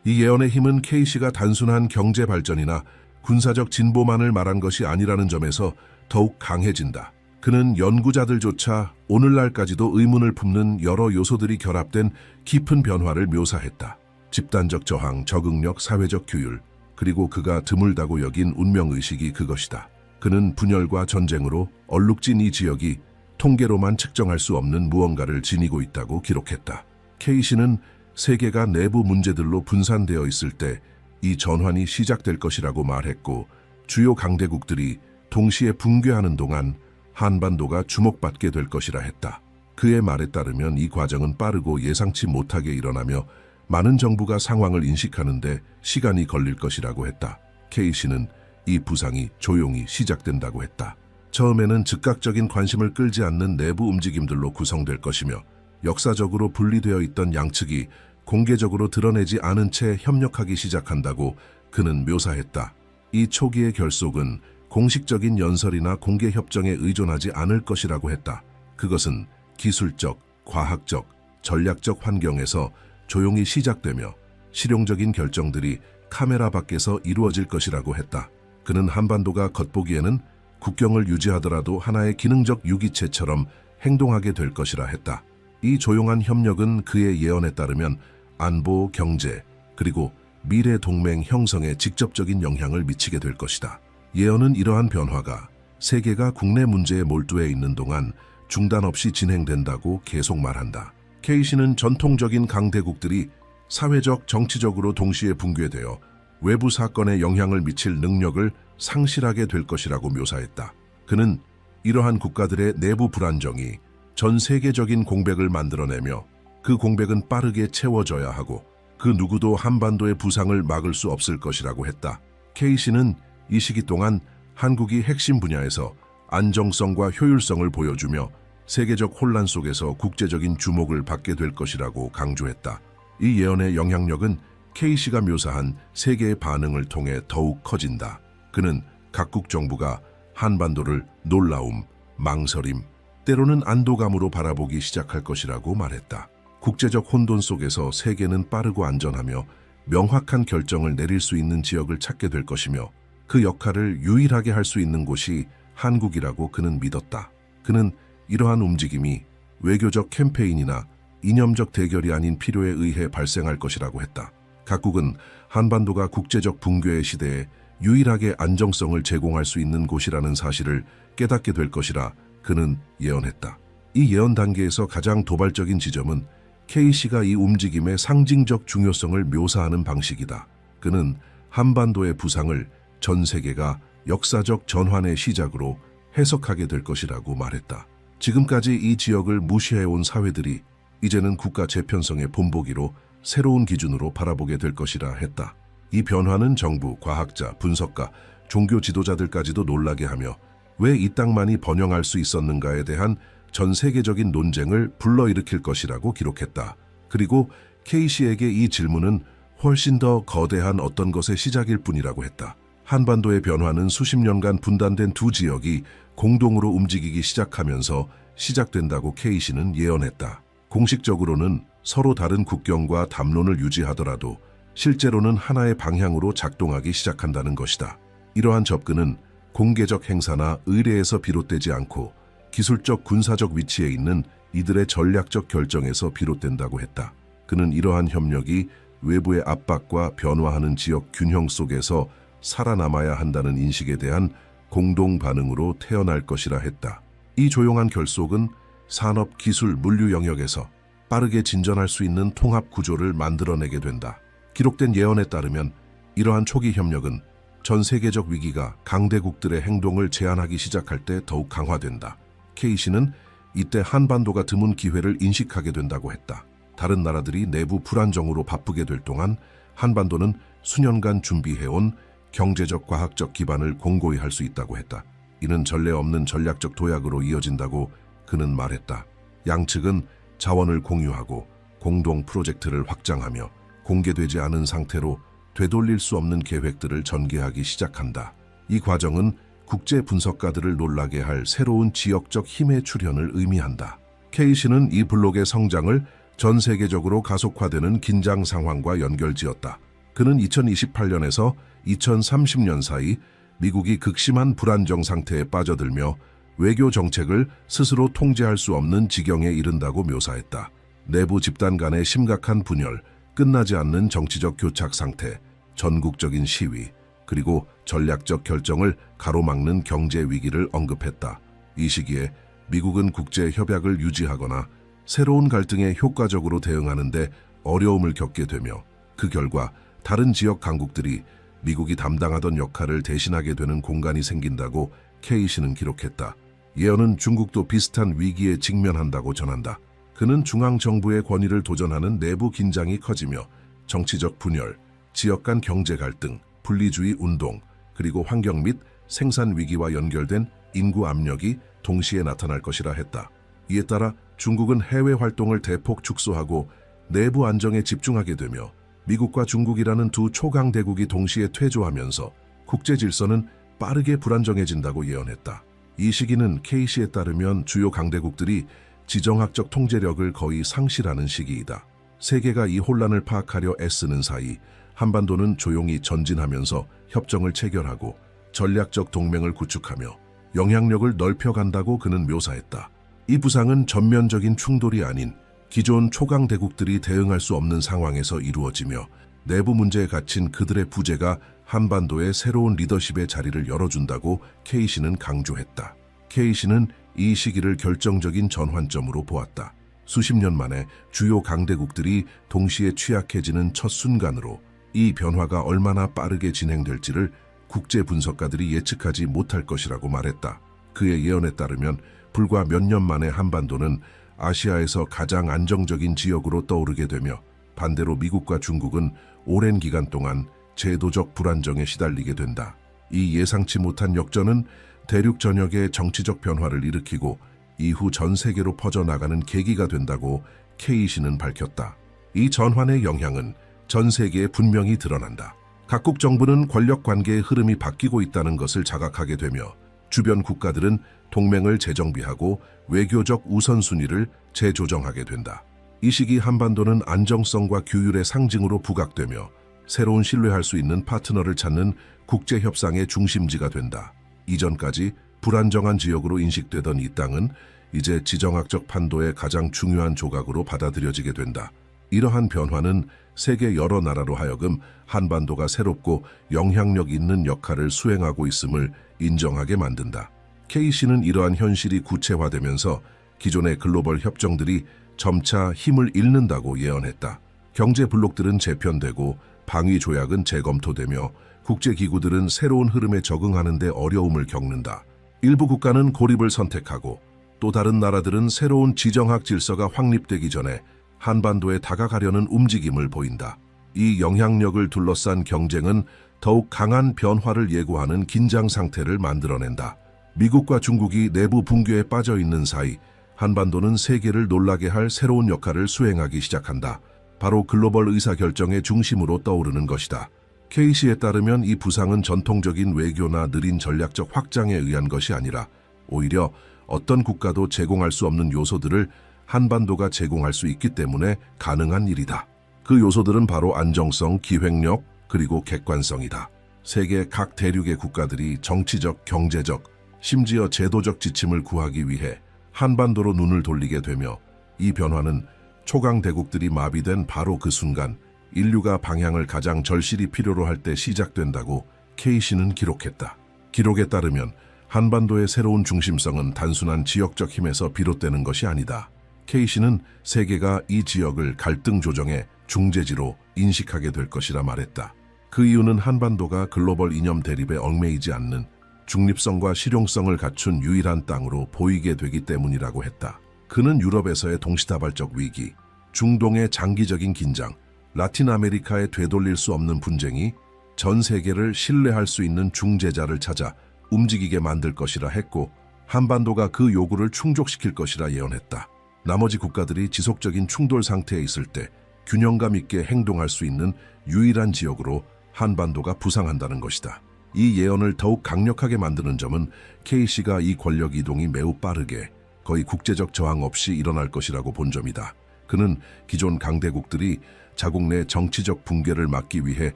이 예언의 힘은 K씨가 단순한 경제 발전이나 군사적 진보만을 말한 것이 아니라는 점에서 더욱 강해진다. 그는 연구자들조차 오늘날까지도 의문을 품는 여러 요소들이 결합된 깊은 변화를 묘사했다. 집단적 저항, 적응력, 사회적 규율, 그리고 그가 드물다고 여긴 운명의식이 그것이다. 그는 분열과 전쟁으로 얼룩진 이 지역이 통계로만 측정할 수 없는 무언가를 지니고 있다고 기록했다. K씨는 세계가 내부 문제들로 분산되어 있을 때 이 전환이 시작될 것이라고 말했고, 주요 강대국들이 동시에 붕괴하는 동안 한반도가 주목받게 될 것이라 했다. 그의 말에 따르면 이 과정은 빠르고 예상치 못하게 일어나며 많은 정부가 상황을 인식하는데 시간이 걸릴 것이라고 했다. K씨는 이 부상이 조용히 시작된다고 했다. 처음에는 즉각적인 관심을 끌지 않는 내부 움직임들로 구성될 것이며, 역사적으로 분리되어 있던 양측이 공개적으로 드러내지 않은 채 협력하기 시작한다고 그는 묘사했다. 이 초기의 결속은 공식적인 연설이나 공개 협정에 의존하지 않을 것이라고 했다. 그것은 기술적, 과학적, 전략적 환경에서 조용히 시작되며 실용적인 결정들이 카메라 밖에서 이루어질 것이라고 했다. 그는 한반도가 겉보기에는 국경을 유지하더라도 하나의 기능적 유기체처럼 행동하게 될 것이라 했다. 이 조용한 협력은 그의 예언에 따르면 안보, 경제, 그리고 미래 동맹 형성에 직접적인 영향을 미치게 될 것이다. 예언은 이러한 변화가 세계가 국내 문제에 몰두해 있는 동안 중단 없이 진행된다고 계속 말한다. K씨는 전통적인 강대국들이 사회적, 정치적으로 동시에 붕괴되어 외부 사건에 영향을 미칠 능력을 상실하게 될 것이라고 묘사했다. 그는 이러한 국가들의 내부 불안정이 전 세계적인 공백을 만들어내며 그 공백은 빠르게 채워져야 하고 그 누구도 한반도의 부상을 막을 수 없을 것이라고 했다. K씨는 이 시기 동안 한국이 핵심 분야에서 안정성과 효율성을 보여주며 세계적 혼란 속에서 국제적인 주목을 받게 될 것이라고 강조했다. 이 예언의 영향력은 K씨가 묘사한 세계의 반응을 통해 더욱 커진다. 그는 각국 정부가 한반도를 놀라움, 망설임, 때로는 안도감으로 바라보기 시작할 것이라고 말했다. 국제적 혼돈 속에서 세계는 빠르고 안전하며 명확한 결정을 내릴 수 있는 지역을 찾게 될 것이며, 그 역할을 유일하게 할 수 있는 곳이 한국이라고 그는 믿었다. 그는 이러한 움직임이 외교적 캠페인이나 이념적 대결이 아닌 필요에 의해 발생할 것이라고 했다. 각국은 한반도가 국제적 붕괴의 시대에 유일하게 안정성을 제공할 수 있는 곳이라는 사실을 깨닫게 될 것이라 그는 예언했다. 이 예언 단계에서 가장 도발적인 지점은 K씨가 이 움직임의 상징적 중요성을 묘사하는 방식이다. 그는 한반도의 부상을 전 세계가 역사적 전환의 시작으로 해석하게 될 것이라고 말했다. 지금까지 이 지역을 무시해온 사회들이 이제는 국가 재편성의 본보기로 새로운 기준으로 바라보게 될 것이라 했다. 이 변화는 정부, 과학자, 분석가, 종교 지도자들까지도 놀라게 하며 왜 이 땅만이 번영할 수 있었는가에 대한 전 세계적인 논쟁을 불러일으킬 것이라고 기록했다. 그리고 K씨에게 이 질문은 훨씬 더 거대한 어떤 것의 시작일 뿐이라고 했다. 한반도의 변화는 수십 년간 분단된 두 지역이 공동으로 움직이기 시작하면서 시작된다고 K씨는 예언했다. 공식적으로는 서로 다른 국경과 담론을 유지하더라도 실제로는 하나의 방향으로 작동하기 시작한다는 것이다. 이러한 접근은 공개적 행사나 의례에서 비롯되지 않고 기술적 군사적 위치에 있는 이들의 전략적 결정에서 비롯된다고 했다. 그는 이러한 협력이 외부의 압박과 변화하는 지역 균형 속에서 살아남아야 한다는 인식에 대한 공동 반응으로 태어날 것이라 했다. 이 조용한 결속은 산업, 기술, 물류 영역에서 빠르게 진전할 수 있는 통합 구조를 만들어내게 된다. 기록된 예언에 따르면 이러한 초기 협력은 전 세계적 위기가 강대국들의 행동을 제한하기 시작할 때 더욱 강화된다. K씨는 이때 한반도가 드문 기회를 인식하게 된다고 했다. 다른 나라들이 내부 불안정으로 바쁘게 될 동안 한반도는 수년간 준비해온 경제적, 과학적 기반을 공고히 할 수 있다고 했다. 이는 전례 없는 전략적 도약으로 이어진다고 그는 말했다. 양측은 자원을 공유하고 공동 프로젝트를 확장하며 공개되지 않은 상태로 되돌릴 수 없는 계획들을 전개하기 시작한다. 이 과정은 국제 분석가들을 놀라게 할 새로운 지역적 힘의 출현을 의미한다. K씨는 이 블록의 성장을 전 세계적으로 가속화되는 긴장 상황과 연결지었다. 그는 2028년에서 2030년 사이 미국이 극심한 불안정 상태에 빠져들며 외교 정책을 스스로 통제할 수 없는 지경에 이른다고 묘사했다. 내부 집단 간의 심각한 분열, 끝나지 않는 정치적 교착 상태, 전국적인 시위, 그리고 전략적 결정을 가로막는 경제 위기를 언급했다. 이 시기에 미국은 국제 협약을 유지하거나 새로운 갈등에 효과적으로 대응하는 데 어려움을 겪게 되며 그 결과 다른 지역 강국들이 미국이 담당하던 역할을 대신하게 되는 공간이 생긴다고 K씨는 기록했다. 예언은 중국도 비슷한 위기에 직면한다고 전한다. 그는 중앙정부의 권위를 도전하는 내부 긴장이 커지며 정치적 분열, 지역 간 경제 갈등, 분리주의 운동, 그리고 환경 및 생산 위기와 연결된 인구 압력이 동시에 나타날 것이라 했다. 이에 따라 중국은 해외 활동을 대폭 축소하고 내부 안정에 집중하게 되며 미국과 중국이라는 두 초강대국이 동시에 퇴조하면서 국제 질서는 빠르게 불안정해진다고 예언했다. 이 시기는 K씨에 따르면 주요 강대국들이 지정학적 통제력을 거의 상실하는 시기이다. 세계가 이 혼란을 파악하려 애쓰는 사이 한반도는 조용히 전진하면서 협정을 체결하고 전략적 동맹을 구축하며 영향력을 넓혀간다고 그는 묘사했다. 이 부상은 전면적인 충돌이 아닌 기존 초강대국들이 대응할 수 없는 상황에서 이루어지며 내부 문제에 갇힌 그들의 부재가 한반도의 새로운 리더십의 자리를 열어준다고 K씨는 강조했다. K씨는 이 시기를 결정적인 전환점으로 보았다. 수십 년 만에 주요 강대국들이 동시에 취약해지는 첫 순간으로 이 변화가 얼마나 빠르게 진행될지를 국제 분석가들이 예측하지 못할 것이라고 말했다. 그의 예언에 따르면 불과 몇 년 만에 한반도는 아시아에서 가장 안정적인 지역으로 떠오르게 되며 반대로 미국과 중국은 오랜 기간 동안 제도적 불안정에 시달리게 된다. 이 예상치 못한 역전은 대륙 전역의 정치적 변화를 일으키고 이후 전 세계로 퍼져나가는 계기가 된다고 K씨는 밝혔다. 이 전환의 영향은 전 세계에 분명히 드러난다. 각국 정부는 권력 관계의 흐름이 바뀌고 있다는 것을 자각하게 되며 주변 국가들은 동맹을 재정비하고 외교적 우선순위를 재조정하게 된다. 이 시기 한반도는 안정성과 규율의 상징으로 부각되며 새로운 신뢰할 수 있는 파트너를 찾는 국제협상의 중심지가 된다. 이전까지 불안정한 지역으로 인식되던 이 땅은 이제 지정학적 판도의 가장 중요한 조각으로 받아들여지게 된다. 이러한 변화는 세계 여러 나라로 하여금 한반도가 새롭고 영향력 있는 역할을 수행하고 있음을 인정하게 만든다. K씨는 이러한 현실이 구체화되면서 기존의 글로벌 협정들이 점차 힘을 잃는다고 예언했다. 경제 블록들은 재편되고 방위 조약은 재검토되며 국제기구들은 새로운 흐름에 적응하는 데 어려움을 겪는다. 일부 국가는 고립을 선택하고 또 다른 나라들은 새로운 지정학 질서가 확립되기 전에 한반도에 다가가려는 움직임을 보인다. 이 영향력을 둘러싼 경쟁은 더욱 강한 변화를 예고하는 긴장 상태를 만들어낸다. 미국과 중국이 내부 붕괴에 빠져 있는 사이 한반도는 세계를 놀라게 할 새로운 역할을 수행하기 시작한다. 바로 글로벌 의사결정의 중심으로 떠오르는 것이다. K씨에 따르면 이 부상은 전통적인 외교나 느린 전략적 확장에 의한 것이 아니라 오히려 어떤 국가도 제공할 수 없는 요소들을 한반도가 제공할 수 있기 때문에 가능한 일이다. 그 요소들은 바로 안정성, 기획력, 그리고 객관성이다. 세계 각 대륙의 국가들이 정치적, 경제적, 심지어 제도적 지침을 구하기 위해 한반도로 눈을 돌리게 되며 이 변화는 초강 대국들이 마비된 바로 그 순간 인류가 방향을 가장 절실히 필요로 할 때 시작된다고 K씨는 기록했다. 기록에 따르면 한반도의 새로운 중심성은 단순한 지역적 힘에서 비롯되는 것이 아니다. K씨는 세계가 이 지역을 갈등 조정의 중재지로 인식하게 될 것이라 말했다. 그 이유는 한반도가 글로벌 이념 대립에 얽매이지 않는 중립성과 실용성을 갖춘 유일한 땅으로 보이게 되기 때문이라고 했다. 그는 유럽에서의 동시다발적 위기, 중동의 장기적인 긴장, 라틴 아메리카에 되돌릴 수 없는 분쟁이 전 세계를 신뢰할 수 있는 중재자를 찾아 움직이게 만들 것이라 했고 한반도가 그 요구를 충족시킬 것이라 예언했다. 나머지 국가들이 지속적인 충돌 상태에 있을 때 균형감 있게 행동할 수 있는 유일한 지역으로 한반도가 부상한다는 것이다. 이 예언을 더욱 강력하게 만드는 점은 K씨가 이 권력 이동이 매우 빠르게 거의 국제적 저항 없이 일어날 것이라고 본 점이다. 그는 기존 강대국들이 자국 내 정치적 붕괴를 막기 위해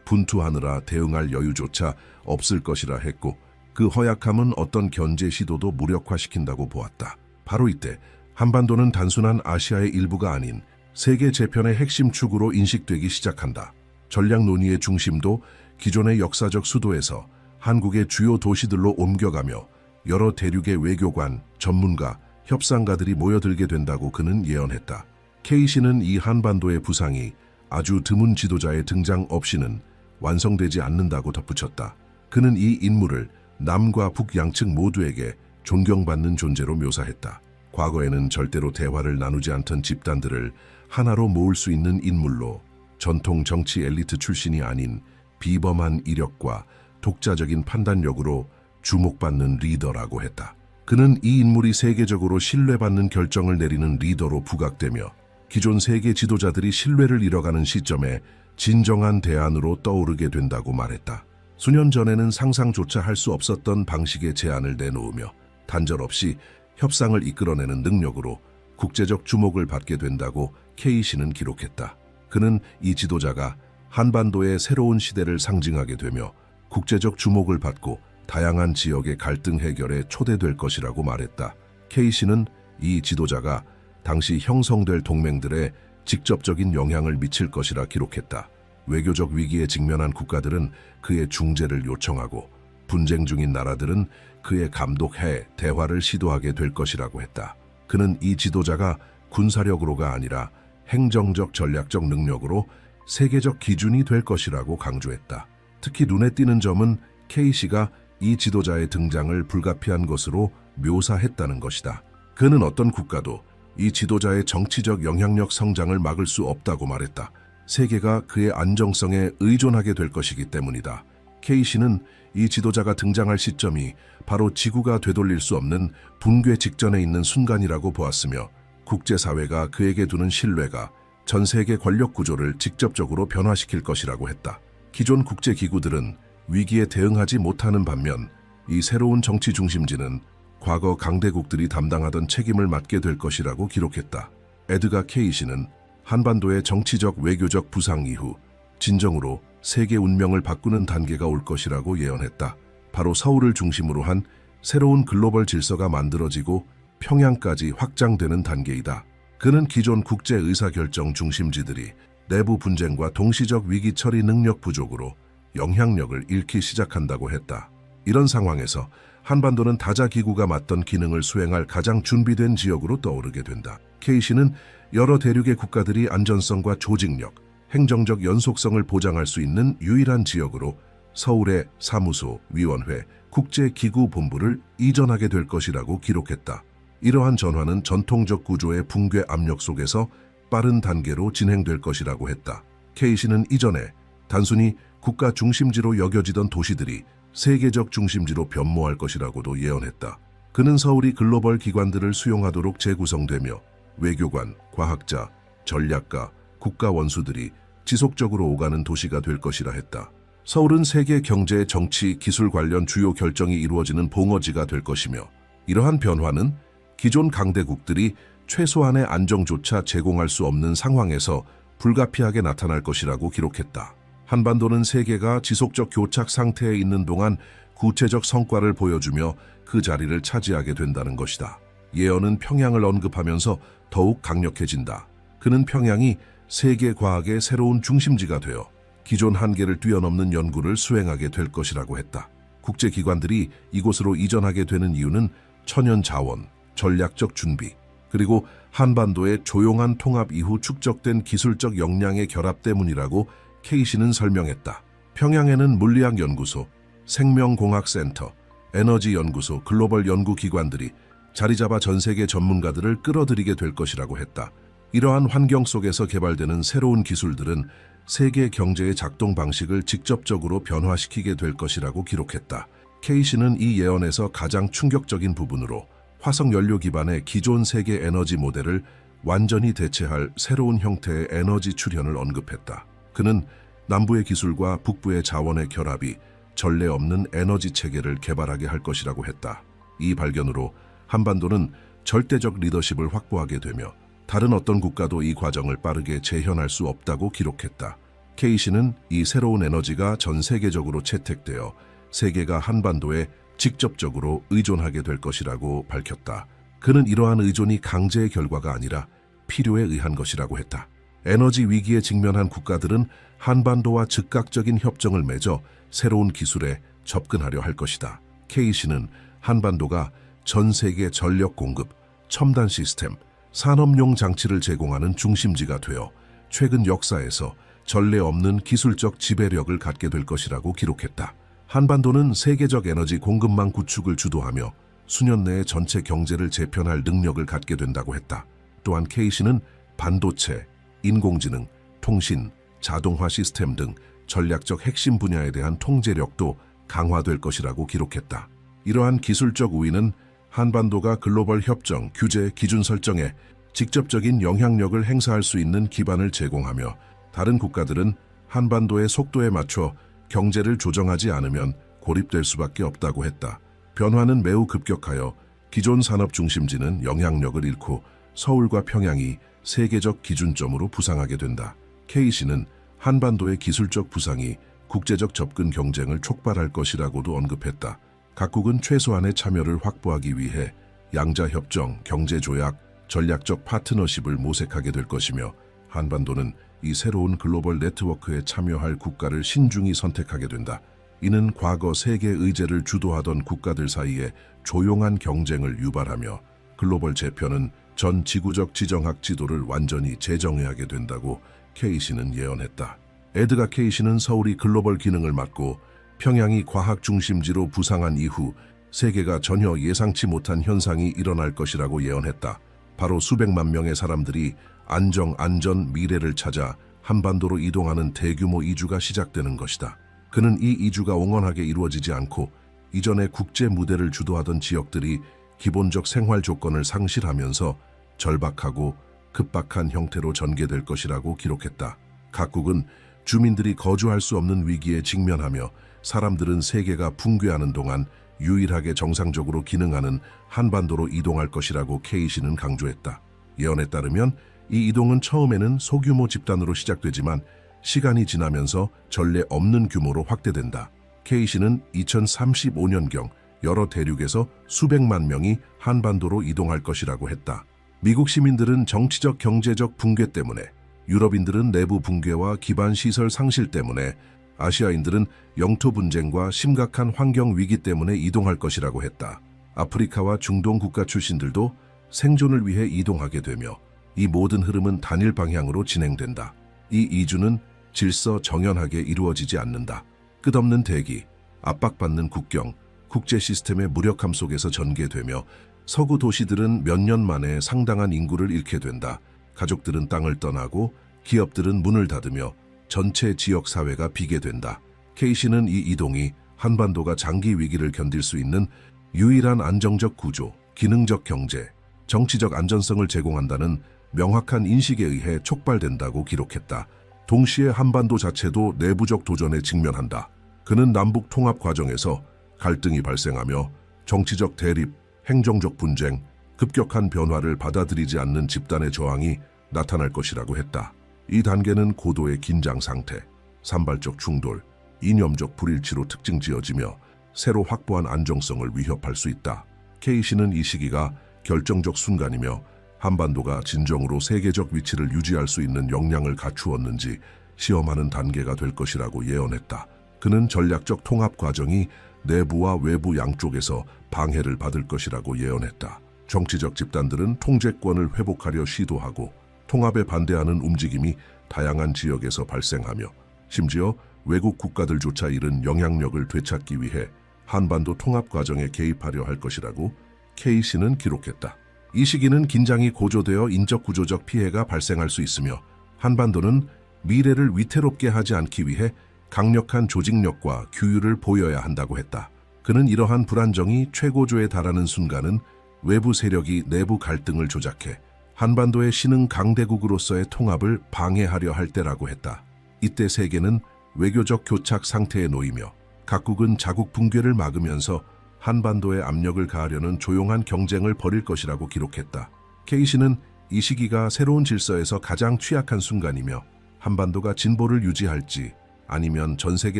분투하느라 대응할 여유조차 없을 것이라 했고, 그 허약함은 어떤 견제 시도도 무력화시킨다고 보았다. 바로 이때 한반도는 단순한 아시아의 일부가 아닌 세계 재편의 핵심 축으로 인식되기 시작한다. 전략 논의의 중심도 기존의 역사적 수도에서 한국의 주요 도시들로 옮겨가며 여러 대륙의 외교관, 전문가, 협상가들이 모여들게 된다고 그는 예언했다. 케이시는 이 한반도의 부상이 아주 드문 지도자의 등장 없이는 완성되지 않는다고 덧붙였다. 그는 이 인물을 남과 북 양측 모두에게 존경받는 존재로 묘사했다. 과거에는 절대로 대화를 나누지 않던 집단들을 하나로 모을 수 있는 인물로, 전통 정치 엘리트 출신이 아닌 비범한 이력과 독자적인 판단력으로 주목받는 리더라고 했다. 그는 이 인물이 세계적으로 신뢰받는 결정을 내리는 리더로 부각되며 기존 세계 지도자들이 신뢰를 잃어가는 시점에 진정한 대안으로 떠오르게 된다고 말했다. 수년 전에는 상상조차 할 수 없었던 방식의 제안을 내놓으며 단절없이 협상을 이끌어내는 능력으로 국제적 주목을 받게 된다고 케이시는 기록했다. 그는 이 지도자가 한반도의 새로운 시대를 상징하게 되며 국제적 주목을 받고 다양한 지역의 갈등 해결에 초대될 것이라고 말했다. 케이시는 이 지도자가 당시 형성될 동맹들에 직접적인 영향을 미칠 것이라 기록했다. 외교적 위기에 직면한 국가들은 그의 중재를 요청하고 분쟁 중인 나라들은 그의 감독하에 대화를 시도하게 될 것이라고 했다. 그는 이 지도자가 군사력으로가 아니라 행정적 전략적 능력으로 세계적 기준이 될 것이라고 강조했다. 특히 눈에 띄는 점은 케이시가 이 지도자의 등장을 불가피한 것으로 묘사했다는 것이다. 그는 어떤 국가도 이 지도자의 정치적 영향력 성장을 막을 수 없다고 말했다. 세계가 그의 안정성에 의존하게 될 것이기 때문이다. 케이시는 이 지도자가 등장할 시점이 바로 지구가 되돌릴 수 없는 붕괴 직전에 있는 순간이라고 보았으며 국제사회가 그에게 두는 신뢰가 전 세계 권력 구조를 직접적으로 변화시킬 것이라고 했다. 기존 국제기구들은 위기에 대응하지 못하는 반면 이 새로운 정치 중심지는 과거 강대국들이 담당하던 책임을 맡게 될 것이라고 기록했다. 에드가 케이시는 한반도의 정치적 외교적 부상 이후 진정으로 세계 운명을 바꾸는 단계가 올 것이라고 예언했다. 바로 서울을 중심으로 한 새로운 글로벌 질서가 만들어지고 평양까지 확장되는 단계이다. 그는 기존 국제 의사결정 중심지들이 내부 분쟁과 동시적 위기 처리 능력 부족으로 영향력을 잃기 시작한다고 했다. 이런 상황에서 한반도는 다자기구가 맡던 기능을 수행할 가장 준비된 지역으로 떠오르게 된다. 케이시는 여러 대륙의 국가들이 안전성과 조직력, 행정적 연속성을 보장할 수 있는 유일한 지역으로 서울의 사무소, 위원회, 국제기구 본부를 이전하게 될 것이라고 기록했다. 이러한 전환은 전통적 구조의 붕괴 압력 속에서 빠른 단계로 진행될 것이라고 했다. 케이시는 이전에 단순히 국가 중심지로 여겨지던 도시들이 세계적 중심지로 변모할 것이라고도 예언했다. 그는 서울이 글로벌 기관들을 수용하도록 재구성되며 외교관, 과학자, 전략가, 국가 원수들이 지속적으로 오가는 도시가 될 것이라 했다. 서울은 세계 경제, 정치, 기술 관련 주요 결정이 이루어지는 봉어지가 될 것이며 이러한 변화는 기존 강대국들이 최소한의 안정조차 제공할 수 없는 상황에서 불가피하게 나타날 것이라고 기록했다. 한반도는 세계가 지속적 교착 상태에 있는 동안 구체적 성과를 보여주며 그 자리를 차지하게 된다는 것이다. 예언은 평양을 언급하면서 더욱 강력해진다. 그는 평양이 세계 과학의 새로운 중심지가 되어 기존 한계를 뛰어넘는 연구를 수행하게 될 것이라고 했다. 국제기관들이 이곳으로 이전하게 되는 이유는 천연 자원, 전략적 준비, 그리고 한반도의 조용한 통합 이후 축적된 기술적 역량의 결합 때문이라고 케이시는 설명했다. 평양에는 물리학연구소, 생명공학센터, 에너지연구소, 글로벌 연구기관들이 자리잡아 전 세계 전문가들을 끌어들이게 될 것이라고 했다. 이러한 환경 속에서 개발되는 새로운 기술들은 세계 경제의 작동 방식을 직접적으로 변화시키게 될 것이라고 기록했다. 케이시는 이 예언에서 가장 충격적인 부분으로 화석 연료 기반의 기존 세계 에너지 모델을 완전히 대체할 새로운 형태의 에너지 출현을 언급했다. 그는 남부의 기술과 북부의 자원의 결합이 전례 없는 에너지 체계를 개발하게 할 것이라고 했다. 이 발견으로 한반도는 절대적 리더십을 확보하게 되며 다른 어떤 국가도 이 과정을 빠르게 재현할 수 없다고 기록했다. K씨는 이 새로운 에너지가 전 세계적으로 채택되어 세계가 한반도에 직접적으로 의존하게 될 것이라고 밝혔다. 그는 이러한 의존이 강제의 결과가 아니라 필요에 의한 것이라고 했다. 에너지 위기에 직면한 국가들은 한반도와 즉각적인 협정을 맺어 새로운 기술에 접근하려 할 것이다. K씨는 한반도가 전 세계 전력 공급, 첨단 시스템, 산업용 장치를 제공하는 중심지가 되어 최근 역사에서 전례 없는 기술적 지배력을 갖게 될 것이라고 기록했다. 한반도는 세계적 에너지 공급망 구축을 주도하며 수년 내에 전체 경제를 재편할 능력을 갖게 된다고 했다. 또한 K씨는 반도체, 인공지능, 통신, 자동화 시스템 등 전략적 핵심 분야에 대한 통제력도 강화될 것이라고 기록했다. 이러한 기술적 우위는 한반도가 글로벌 협정, 규제, 기준 설정에 직접적인 영향력을 행사할 수 있는 기반을 제공하며 다른 국가들은 한반도의 속도에 맞춰 경제를 조정하지 않으면 고립될 수밖에 없다고 했다. 변화는 매우 급격하여 기존 산업 중심지는 영향력을 잃고 서울과 평양이 세계적 기준점으로 부상하게 된다. K씨는 한반도의 기술적 부상이 국제적 접근 경쟁을 촉발할 것이라고도 언급했다. 각국은 최소한의 참여를 확보하기 위해 양자협정, 경제조약, 전략적 파트너십을 모색하게 될 것이며 한반도는 이 새로운 글로벌 네트워크에 참여할 국가를 신중히 선택하게 된다. 이는 과거 세계 의제를 주도하던 국가들 사이에 조용한 경쟁을 유발하며 글로벌 재편은 전 지구적 지정학 지도를 완전히 재정해야 하게 된다고 K씨는 예언했다. 에드가 K씨는 서울이 글로벌 기능을 맡고 평양이 과학 중심지로 부상한 이후 세계가 전혀 예상치 못한 현상이 일어날 것이라고 예언했다. 바로 수백만 명의 사람들이 안전, 미래를 찾아 한반도로 이동하는 대규모 이주가 시작되는 것이다. 그는 이 이주가 원활하게 이루어지지 않고 이전에 국제 무대를 주도하던 지역들이 기본적 생활 조건을 상실하면서 절박하고 급박한 형태로 전개될 것이라고 기록했다. 각국은 주민들이 거주할 수 없는 위기에 직면하며 사람들은 세계가 붕괴하는 동안 유일하게 정상적으로 기능하는 한반도로 이동할 것이라고 K씨는 강조했다. 예언에 따르면 이 이동은 처음에는 소규모 집단으로 시작되지만 시간이 지나면서 전례 없는 규모로 확대된다. K씨는 2035년경 여러 대륙에서 수백만 명이 한반도로 이동할 것이라고 했다. 미국 시민들은 정치적 경제적 붕괴 때문에, 유럽인들은 내부 붕괴와 기반 시설 상실 때문에, 아시아인들은 영토 분쟁과 심각한 환경 위기 때문에 이동할 것이라고 했다. 아프리카와 중동 국가 출신들도 생존을 위해 이동하게 되며 이 모든 흐름은 단일 방향으로 진행된다. 이 이주는 질서 정연하게 이루어지지 않는다. 끝없는 대기, 압박받는 국경, 국제 시스템의 무력함 속에서 전개되며 서구 도시들은 몇 년 만에 상당한 인구를 잃게 된다. 가족들은 땅을 떠나고 기업들은 문을 닫으며 전체 지역 사회가 비게 된다. K씨는 이 이동이 한반도가 장기 위기를 견딜 수 있는 유일한 안정적 구조, 기능적 경제, 정치적 안전성을 제공한다는 명확한 인식에 의해 촉발된다고 기록했다. 동시에 한반도 자체도 내부적 도전에 직면한다. 그는 남북 통합 과정에서 갈등이 발생하며 정치적 대립, 행정적 분쟁, 급격한 변화를 받아들이지 않는 집단의 저항이 나타날 것이라고 했다. 이 단계는 고도의 긴장 상태, 산발적 충돌, 이념적 불일치로 특징 지어지며 새로 확보한 안정성을 위협할 수 있다. K씨는 이 시기가 결정적 순간이며 한반도가 진정으로 세계적 위치를 유지할 수 있는 역량을 갖추었는지 시험하는 단계가 될 것이라고 예언했다. 그는 전략적 통합 과정이 내부와 외부 양쪽에서 방해를 받을 것이라고 예언했다. 정치적 집단들은 통제권을 회복하려 시도하고 통합에 반대하는 움직임이 다양한 지역에서 발생하며 심지어 외국 국가들조차 잃은 영향력을 되찾기 위해 한반도 통합 과정에 개입하려 할 것이라고 K씨는 기록했다. 이 시기는 긴장이 고조되어 인적 구조적 피해가 발생할 수 있으며 한반도는 미래를 위태롭게 하지 않기 위해 강력한 조직력과 규율을 보여야 한다고 했다. 그는 이러한 불안정이 최고조에 달하는 순간은 외부 세력이 내부 갈등을 조작해 한반도의 신흥 강대국으로서의 통합을 방해하려 할 때라고 했다. 이때 세계는 외교적 교착 상태에 놓이며 각국은 자국 붕괴를 막으면서 한반도에 압력을 가하려는 조용한 경쟁을 벌일 것이라고 기록했다. K씨는 이 시기가 새로운 질서에서 가장 취약한 순간이며 한반도가 진보를 유지할지 아니면 전 세계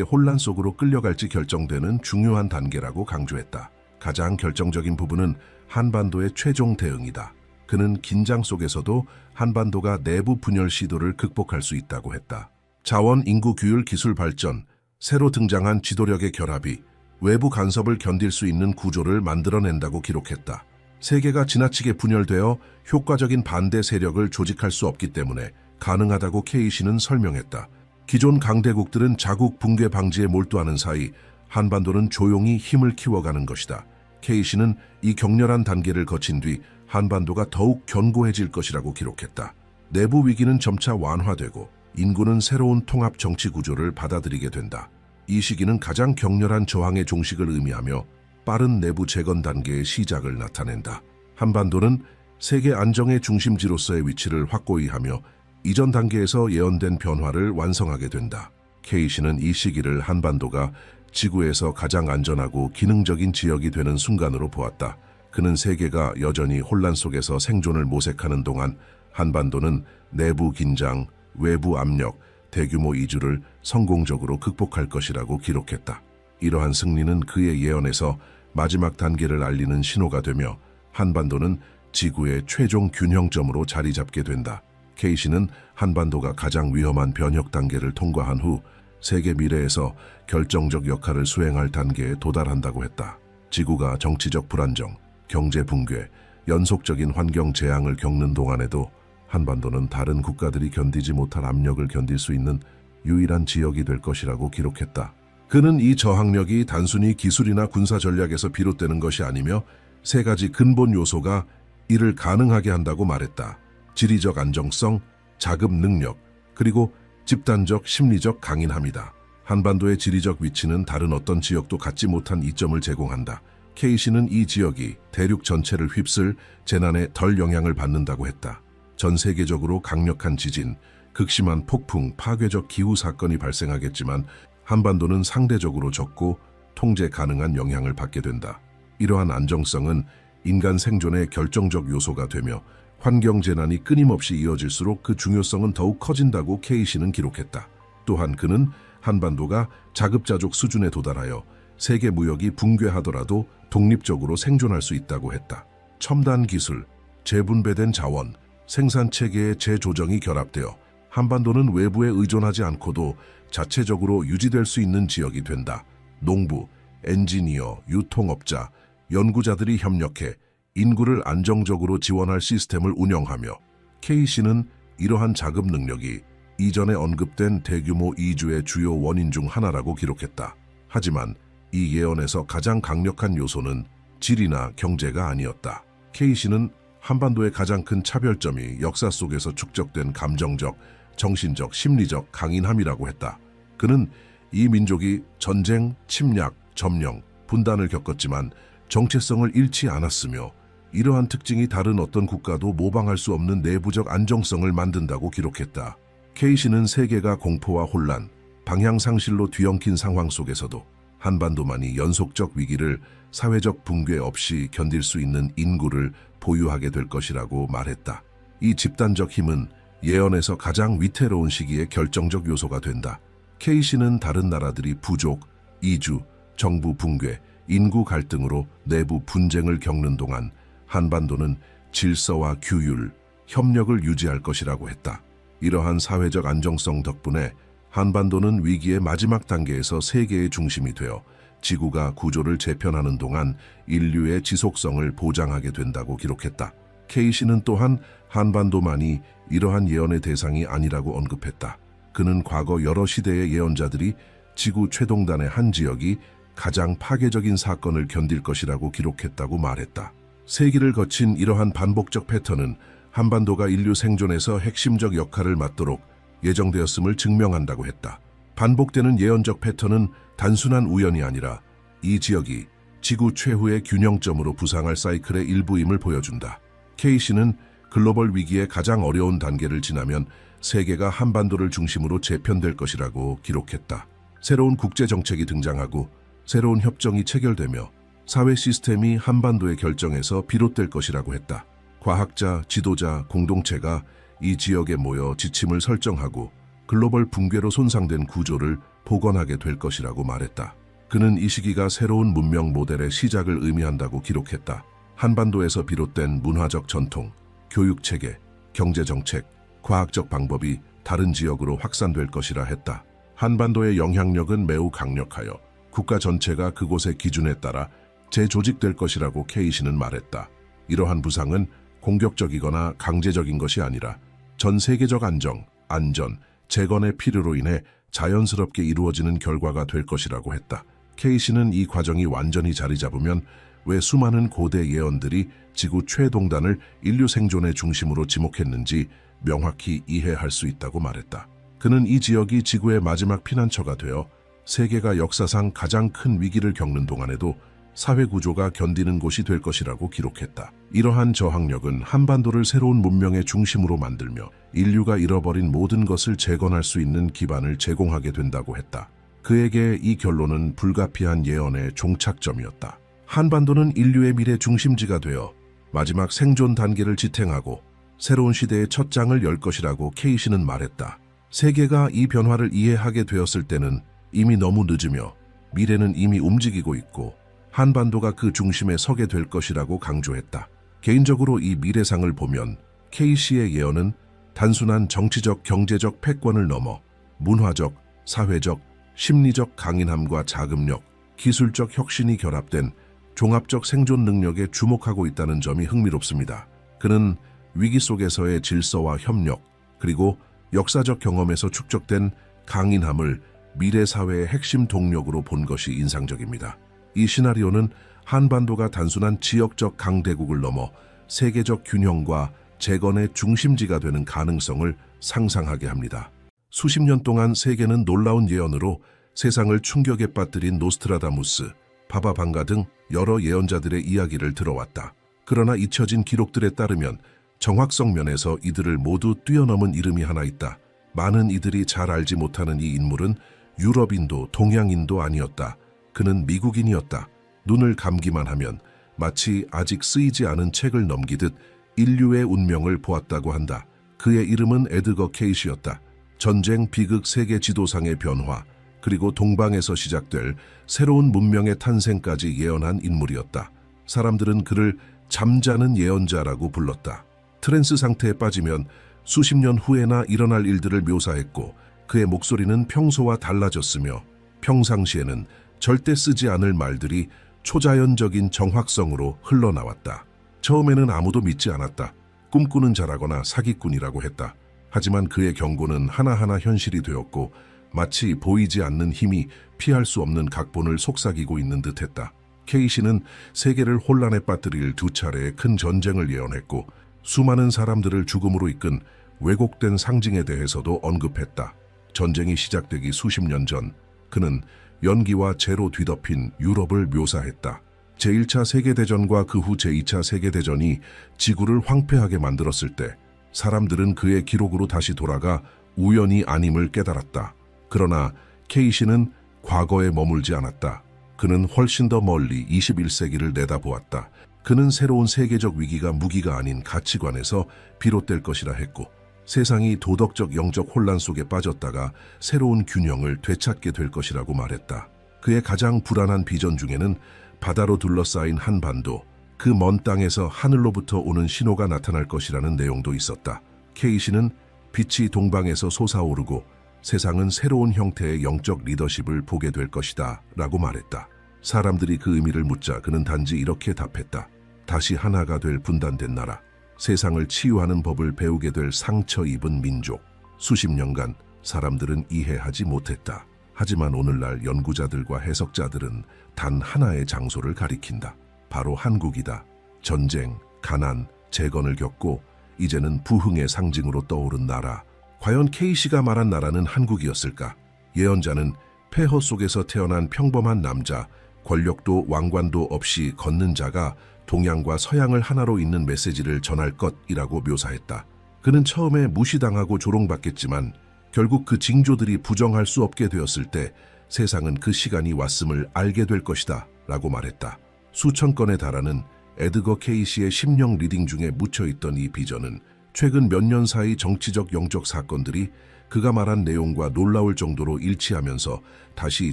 혼란 속으로 끌려갈지 결정되는 중요한 단계라고 강조했다. 가장 결정적인 부분은 한반도의 최종 대응이다. 그는 긴장 속에서도 한반도가 내부 분열 시도를 극복할 수 있다고 했다. 자원, 인구 규율, 기술 발전, 새로 등장한 지도력의 결합이 외부 간섭을 견딜 수 있는 구조를 만들어낸다고 기록했다. 세계가 지나치게 분열되어 효과적인 반대 세력을 조직할 수 없기 때문에 가능하다고 케이시는 설명했다. 기존 강대국들은 자국 붕괴 방지에 몰두하는 사이 한반도는 조용히 힘을 키워가는 것이다. 케이시는 이 격렬한 단계를 거친 뒤 한반도가 더욱 견고해질 것이라고 기록했다. 내부 위기는 점차 완화되고 인구는 새로운 통합 정치 구조를 받아들이게 된다. 이 시기는 가장 격렬한 저항의 종식을 의미하며 빠른 내부 재건 단계의 시작을 나타낸다. 한반도는 세계 안정의 중심지로서의 위치를 확고히 하며 이전 단계에서 예언된 변화를 완성하게 된다. 케이시는 이 시기를 한반도가 지구에서 가장 안전하고 기능적인 지역이 되는 순간으로 보았다. 그는 세계가 여전히 혼란 속에서 생존을 모색하는 동안 한반도는 내부 긴장, 외부 압력, 대규모 이주를 성공적으로 극복할 것이라고 기록했다. 이러한 승리는 그의 예언에서 마지막 단계를 알리는 신호가 되며 한반도는 지구의 최종 균형점으로 자리 잡게 된다. 케이시는 한반도가 가장 위험한 변혁 단계를 통과한 후 세계 미래에서 결정적 역할을 수행할 단계에 도달한다고 했다. 지구가 정치적 불안정, 경제 붕괴, 연속적인 환경 재앙을 겪는 동안에도 한반도는 다른 국가들이 견디지 못할 압력을 견딜 수 있는 유일한 지역이 될 것이라고 기록했다. 그는 이 저항력이 단순히 기술이나 군사 전략에서 비롯되는 것이 아니며 세 가지 근본 요소가 이를 가능하게 한다고 말했다. 지리적 안정성, 자급 능력, 그리고 집단적 심리적 강인함이다. 한반도의 지리적 위치는 다른 어떤 지역도 갖지 못한 이점을 제공한다. 케이시는 이 지역이 대륙 전체를 휩쓸 재난에 덜 영향을 받는다고 했다. 전 세계적으로 강력한 지진, 극심한 폭풍, 파괴적 기후 사건이 발생하겠지만 한반도는 상대적으로 적고 통제 가능한 영향을 받게 된다. 이러한 안정성은 인간 생존의 결정적 요소가 되며 환경 재난이 끊임없이 이어질수록 그 중요성은 더욱 커진다고 케이시는 기록했다. 또한 그는 한반도가 자급자족 수준에 도달하여 세계 무역이 붕괴하더라도 독립적으로 생존할 수 있다고 했다. 첨단 기술, 재분배된 자원, 생산 체계의 재조정이 결합되어 한반도는 외부에 의존하지 않고도 자체적으로 유지될 수 있는 지역이 된다. 농부, 엔지니어, 유통업자, 연구자들이 협력해 인구를 안정적으로 지원할 시스템을 운영하며 케이시는 이러한 자급 능력이 이전에 언급된 대규모 이주의 주요 원인 중 하나라고 기록했다. 하지만 이 예언에서 가장 강력한 요소는 지리나 경제가 아니었다. 케이시는 한반도의 가장 큰 차별점이 역사 속에서 축적된 감정적, 정신적, 심리적 강인함이라고 했다. 그는 이 민족이 전쟁, 침략, 점령, 분단을 겪었지만 정체성을 잃지 않았으며 이러한 특징이 다른 어떤 국가도 모방할 수 없는 내부적 안정성을 만든다고 기록했다. 케이시는 세계가 공포와 혼란, 방향 상실로 뒤엉킨 상황 속에서도 한반도만이 연속적 위기를 사회적 붕괴 없이 견딜 수 있는 인구를 보유하게 될 것이라고 말했다. 이 집단적 힘은 예언에서 가장 위태로운 시기의 결정적 요소가 된다. 케이시는 다른 나라들이 부족, 이주, 정부 붕괴, 인구 갈등으로 내부 분쟁을 겪는 동안 한반도는 질서와 규율, 협력을 유지할 것이라고 했다. 이러한 사회적 안정성 덕분에 한반도는 위기의 마지막 단계에서 세계의 중심이 되어 지구가 구조를 재편하는 동안 인류의 지속성을 보장하게 된다고 기록했다. 케이시는 또한 한반도만이 이러한 예언의 대상이 아니라고 언급했다. 그는 과거 여러 시대의 예언자들이 지구 최동단의 한 지역이 가장 파괴적인 사건을 견딜 것이라고 기록했다고 말했다. 세기를 거친 이러한 반복적 패턴은 한반도가 인류 생존에서 핵심적 역할을 맡도록 예정되었음을 증명한다고 했다. 반복되는 예언적 패턴은 단순한 우연이 아니라 이 지역이 지구 최후의 균형점으로 부상할 사이클의 일부임을 보여준다. 케이시는 글로벌 위기의 가장 어려운 단계를 지나면 세계가 한반도를 중심으로 재편될 것이라고 기록했다. 새로운 국제 정책이 등장하고 새로운 협정이 체결되며 사회 시스템이 한반도의 결정에서 비롯될 것이라고 했다. 과학자, 지도자, 공동체가 이 지역에 모여 지침을 설정하고 글로벌 붕괴로 손상된 구조를 복원하게 될 것이라고 말했다. 그는 이 시기가 새로운 문명 모델의 시작을 의미한다고 기록했다. 한반도에서 비롯된 문화적 전통, 교육체계, 경제정책, 과학적 방법이 다른 지역으로 확산될 것이라 했다. 한반도의 영향력은 매우 강력하여 국가 전체가 그곳의 기준에 따라 재조직될 것이라고 케이시는 말했다. 이러한 부상은 공격적이거나 강제적인 것이 아니라 전 세계적 안전, 재건의 필요로 인해 자연스럽게 이루어지는 결과가 될 것이라고 했다. 케이시는 이 과정이 완전히 자리 잡으면 왜 수많은 고대 예언들이 지구 최동단을 인류 생존의 중심으로 지목했는지 명확히 이해할 수 있다고 말했다. 그는 이 지역이 지구의 마지막 피난처가 되어 세계가 역사상 가장 큰 위기를 겪는 동안에도 사회 구조가 견디는 곳이 될 것이라고 기록했다. 이러한 저항력은 한반도를 새로운 문명의 중심으로 만들며 인류가 잃어버린 모든 것을 재건할 수 있는 기반을 제공하게 된다고 했다. 그에게 이 결론은 불가피한 예언의 종착점이었다. 한반도는 인류의 미래 중심지가 되어 마지막 생존 단계를 지탱하고 새로운 시대의 첫 장을 열 것이라고 케이시는 말했다. 세계가 이 변화를 이해하게 되었을 때는 이미 너무 늦으며 미래는 이미 움직이고 있고 한반도가 그 중심에 서게 될 것이라고 강조했다. 개인적으로 이 미래상을 보면 케이시의 예언은 단순한 정치적, 경제적 패권을 넘어 문화적, 사회적, 심리적 강인함과 자금력, 기술적 혁신이 결합된 종합적 생존 능력에 주목하고 있다는 점이 흥미롭습니다. 그는 위기 속에서의 질서와 협력, 그리고 역사적 경험에서 축적된 강인함을 미래 사회의 핵심 동력으로 본 것이 인상적입니다. 이 시나리오는 한반도가 단순한 지역적 강대국을 넘어 세계적 균형과 재건의 중심지가 되는 가능성을 상상하게 합니다. 수십 년 동안 세계는 놀라운 예언으로 세상을 충격에 빠뜨린 노스트라다무스, 바바방가 등 여러 예언자들의 이야기를 들어왔다. 그러나 잊혀진 기록들에 따르면 정확성 면에서 이들을 모두 뛰어넘은 이름이 하나 있다. 많은 이들이 잘 알지 못하는 이 인물은 유럽인도 동양인도 아니었다. 그는 미국인이었다. 눈을 감기만 하면 마치 아직 쓰이지 않은 책을 넘기듯 인류의 운명을 보았다고 한다. 그의 이름은 에드거 케이시였다. 전쟁, 비극, 세계 지도상의 변화, 그리고 동방에서 시작될 새로운 문명의 탄생까지 예언한 인물이었다. 사람들은 그를 잠자는 예언자라고 불렀다. 트랜스 상태에 빠지면 수십 년 후에나 일어날 일들을 묘사했고 그의 목소리는 평소와 달라졌으며 평상시에는 절대 쓰지 않을 말들이 초자연적인 정확성으로 흘러나왔다. 처음에는 아무도 믿지 않았다. 꿈꾸는 자라거나 사기꾼이라고 했다. 하지만 그의 경고는 하나하나 현실이 되었고 마치 보이지 않는 힘이 피할 수 없는 각본을 속삭이고 있는 듯했다. 케이시는 세계를 혼란에 빠뜨릴 두 차례의 큰 전쟁을 예언했고 수많은 사람들을 죽음으로 이끈 왜곡된 상징에 대해서도 언급했다. 전쟁이 시작되기 수십 년 전 그는 연기와 재로 뒤덮인 유럽을 묘사했다. 제1차 세계대전과 그 후 제2차 세계대전이 지구를 황폐하게 만들었을 때 사람들은 그의 기록으로 다시 돌아가 우연이 아님을 깨달았다. 그러나 케이시는 과거에 머물지 않았다. 그는 훨씬 더 멀리 21세기를 내다보았다. 그는 새로운 세계적 위기가 무기가 아닌 가치관에서 비롯될 것이라 했고 세상이 도덕적 영적 혼란 속에 빠졌다가 새로운 균형을 되찾게 될 것이라고 말했다. 그의 가장 불안한 비전 중에는 바다로 둘러싸인 한반도, 그 먼 땅에서 하늘로부터 오는 신호가 나타날 것이라는 내용도 있었다. 케이시는 빛이 동방에서 솟아오르고 세상은 새로운 형태의 영적 리더십을 보게 될 것이다 라고 말했다. 사람들이 그 의미를 묻자 그는 단지 이렇게 답했다. 다시 하나가 될 분단된 나라, 세상을 치유하는 법을 배우게 될 상처 입은 민족. 수십 년간 사람들은 이해하지 못했다. 하지만 오늘날 연구자들과 해석자들은 단 하나의 장소를 가리킨다. 바로 한국이다. 전쟁, 가난, 재건을 겪고 이제는 부흥의 상징으로 떠오른 나라. 과연 케이시가 말한 나라는 한국이었을까? 예언자는 폐허 속에서 태어난 평범한 남자, 권력도 왕관도 없이 걷는 자가 동양과 서양을 하나로 잇는 메시지를 전할 것이라고 묘사했다. 그는 처음에 무시당하고 조롱받겠지만 결국 그 징조들이 부정할 수 없게 되었을 때 세상은 그 시간이 왔음을 알게 될 것이다 라고 말했다. 수천 건에 달하는 에드거 케이시의 심령 리딩 중에 묻혀있던 이 비전은 최근 몇 년 사이 정치적 영적 사건들이 그가 말한 내용과 놀라울 정도로 일치하면서 다시